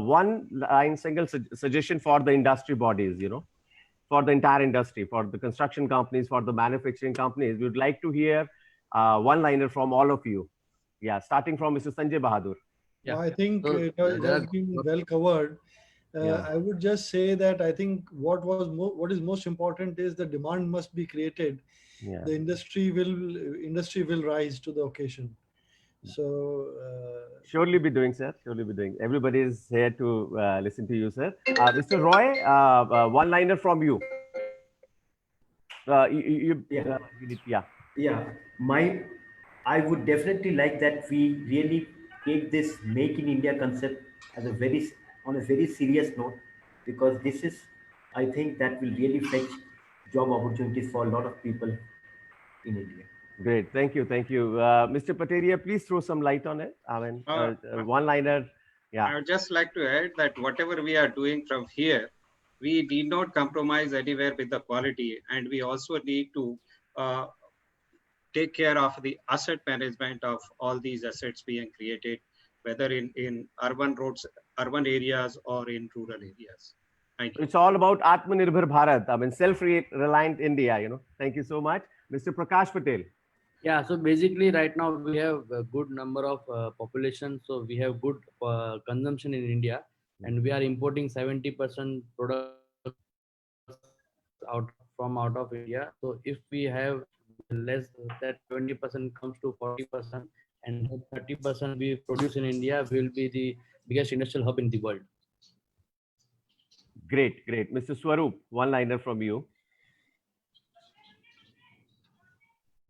One line, single suggestion for the industry bodies, for the entire industry, for the construction companies, for the manufacturing companies. We would like to hear one-liner from all of you. Yeah, starting from Mr. Sanjay Bahadur. Yeah. I think it has been well covered. I would just say that I think what is most important is the demand must be created. Yeah. The industry will rise to the occasion. So surely be doing, sir. Surely be doing. Everybody is here to listen to you, sir. Mr. Roy, one-liner from you. I would definitely like that we really take this Make in India concept as on a very serious note, because this is, I think, that will really fetch job opportunities for a lot of people in India. Great, thank you. Mr. Pateria, please throw some light on it. I mean, one-liner. Yeah. I would just like to add that whatever we are doing from here, we need not compromise anywhere with the quality, and we also need to take care of the asset management of all these assets being created, whether in urban roads, urban areas, or in rural areas. Thank you. It's all about Atmanirbhar Bharat. I mean, self-reliant India, Thank you so much. Mr. Prakash Patel. Yeah, so basically right now we have a good number of population. So we have good consumption in India. and we are importing 70% products out of India. So if we have less, that 20% comes to 40%, and 30% we produce in India, will be the biggest industrial hub in the world. Great, great. Mr. Swaroop, one-liner from you.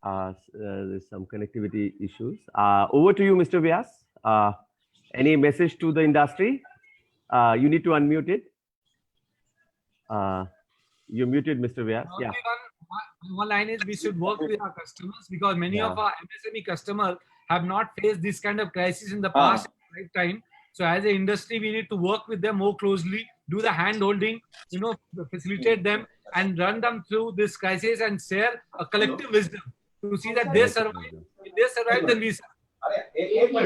There's some connectivity issues. Over to you, Mr. Vyas. Any message to the industry? You need to unmute it. You're muted, Mr. Vyas. Yeah. Only one line is we should work with our customers, because many of our MSME customers have not faced this kind of crisis in the past lifetime. So as an industry, we need to work with them more closely, do the hand holding, facilitate them and run them through this crisis and share a collective wisdom to see that they survive. If they survive, then we survive.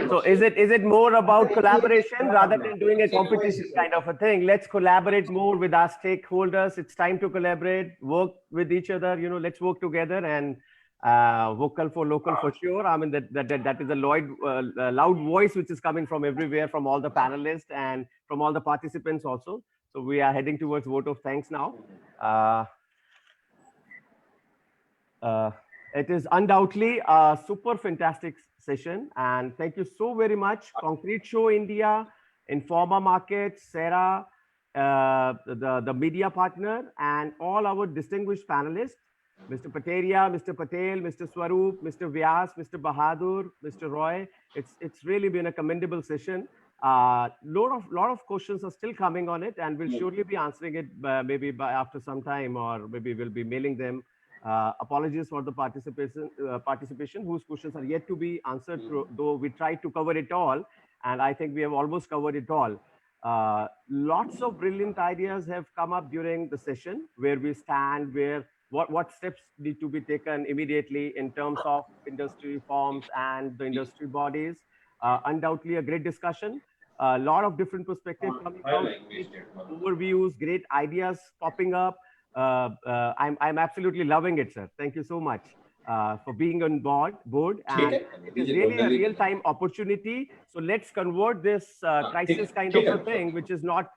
So is it more about collaboration rather than doing a competition kind of a thing? Let's collaborate more with our stakeholders. It's time to collaborate, work with each other. Let's work together, and vocal for local for sure. I mean that is a loud voice which is coming from everywhere, from all the panelists and from all the participants also. So we are heading towards vote of thanks now. It is undoubtedly a super fantastic session, and thank you so very much, Concrete Show India, Informa Markets, Sarah, the media partner, and all our distinguished panelists, Mr. Pateria, Mr. Patel, Mr. Swaroop, Mr. Vyas, Mr. Bahadur, Mr. Roy. It's really been a commendable session. Lot of questions are still coming on it, and we'll surely be answering it maybe after some time, or maybe we'll be mailing them. Apologies for the participation whose questions are yet to be answered, though we tried to cover it all, and I think we have almost covered it all. Lots of brilliant ideas have come up during the session, where we stand, what steps need to be taken immediately in terms of industry reforms and the industry bodies. Undoubtedly a great discussion. A lot of different perspectives coming out, overviews, great ideas popping up. I'm absolutely loving it, sir. Thank you so much for being on board. And it is really a real-time opportunity. So let's convert this crisis kind of a thing, which is not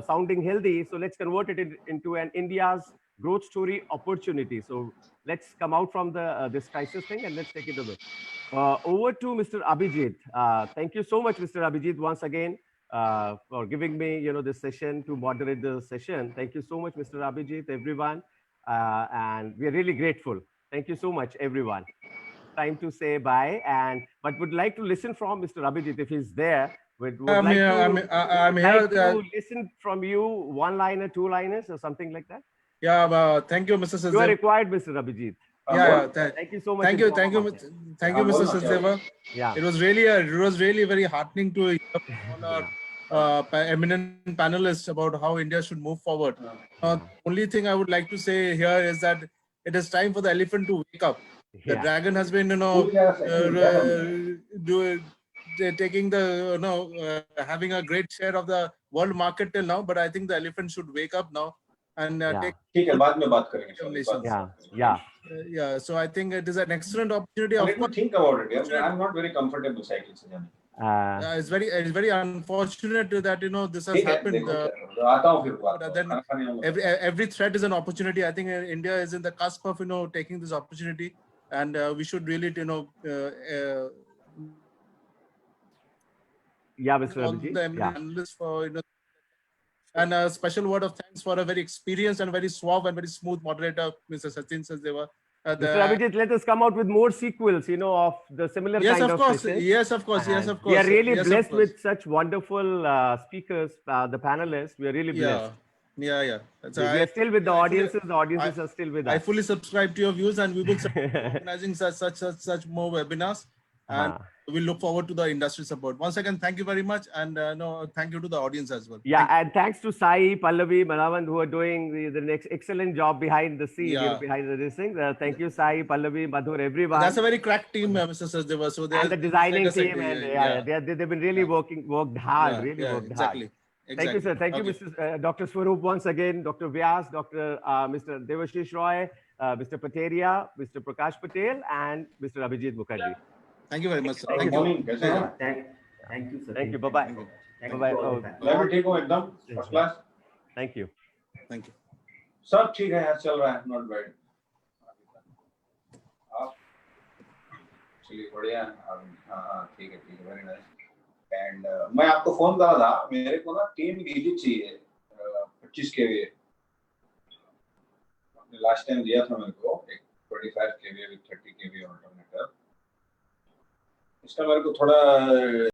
sounding healthy. So let's convert it into an India's growth story opportunity. So let's come out from this crisis thing, and let's take it away. Over to Mr. Abhijit. Thank you so much, Mr. Abhijit, once again, for giving me, this session to moderate the session. Thank you so much, Mr. Abhijit, everyone. And we are really grateful. Thank you so much, everyone. Time to say bye, but would like to listen from Mr. Abhijit if he's there. I'm here to listen from you, one-liner, two-liners, or something like that. Yeah, thank you, Mr. Sachdeva. You are required, Mr. Abhijit. Thank you so much. Thank you, Mr. Sachdeva. Yeah, it was really very heartening to hear all our eminent panelists about how India should move forward. Only thing I would like to say here is that it is time for the elephant to wake up. The dragon has been, taking the, having a great share of the world market till now, but I think the elephant should wake up now and take. Yeah, so I think it is an excellent opportunity. Let me think about it. I'm not very comfortable cycling. It's very unfortunate that this has happened. Then every threat is an opportunity. I think India is in the cusp of taking this opportunity, and we should really Mr. Abhijit. For and a special word of thanks for a very experienced and very suave and very smooth moderator, Mr. Sachin Sachdeva. Mr. Abhijit, let us come out with more sequels, of the similar kind of sessions. Yes, of course. We are really blessed with such wonderful speakers, the panelists. We are really blessed. Yeah. We are still with the audiences. The audiences are still with us. I fully subscribe to your views, and we will be organizing such more webinars. And we look forward to the industry support. Once again, thank you very much, and thank you to the audience as well. Yeah, and thanks to Sai, Pallavi, Manavand, who are doing the next excellent job behind the scene, behind this thing. Thank you, Sai, Pallavi, Madhur, everyone. That's a very crack team, Mr. Sachdeva. So and the designing team, they've been really worked hard, worked hard. Thank you, sir. Thank you, Mr. Dr. Swaroop, once again, Dr. Vyas, Mr. Devashish Roy, Mr. Pateria, Mr. Prakash Patel, and Mr. Abhijit Mukherjee. Thank you very much, sir. Thank you, sir. Thank you. Bye-bye. Thank you Bye-bye. for all Oh, the time. मैं भी ठीक हूँ एकदम first class. thank you. Thank you. सब ठीक है यार, चल रहा है, नॉट बैड. आप चलिए बढ़िया. हाँ ठीक है, वेरी नाइस. एंड मैं आपको फोन करा था, मेरे को ना 3 गीजी चाहिए 25 kVA. लास्ट टाइम दिया था मेरे को एक 25 kVA विद 30 kVA अल्टरनेटर. इसका मेरे को थोड़ा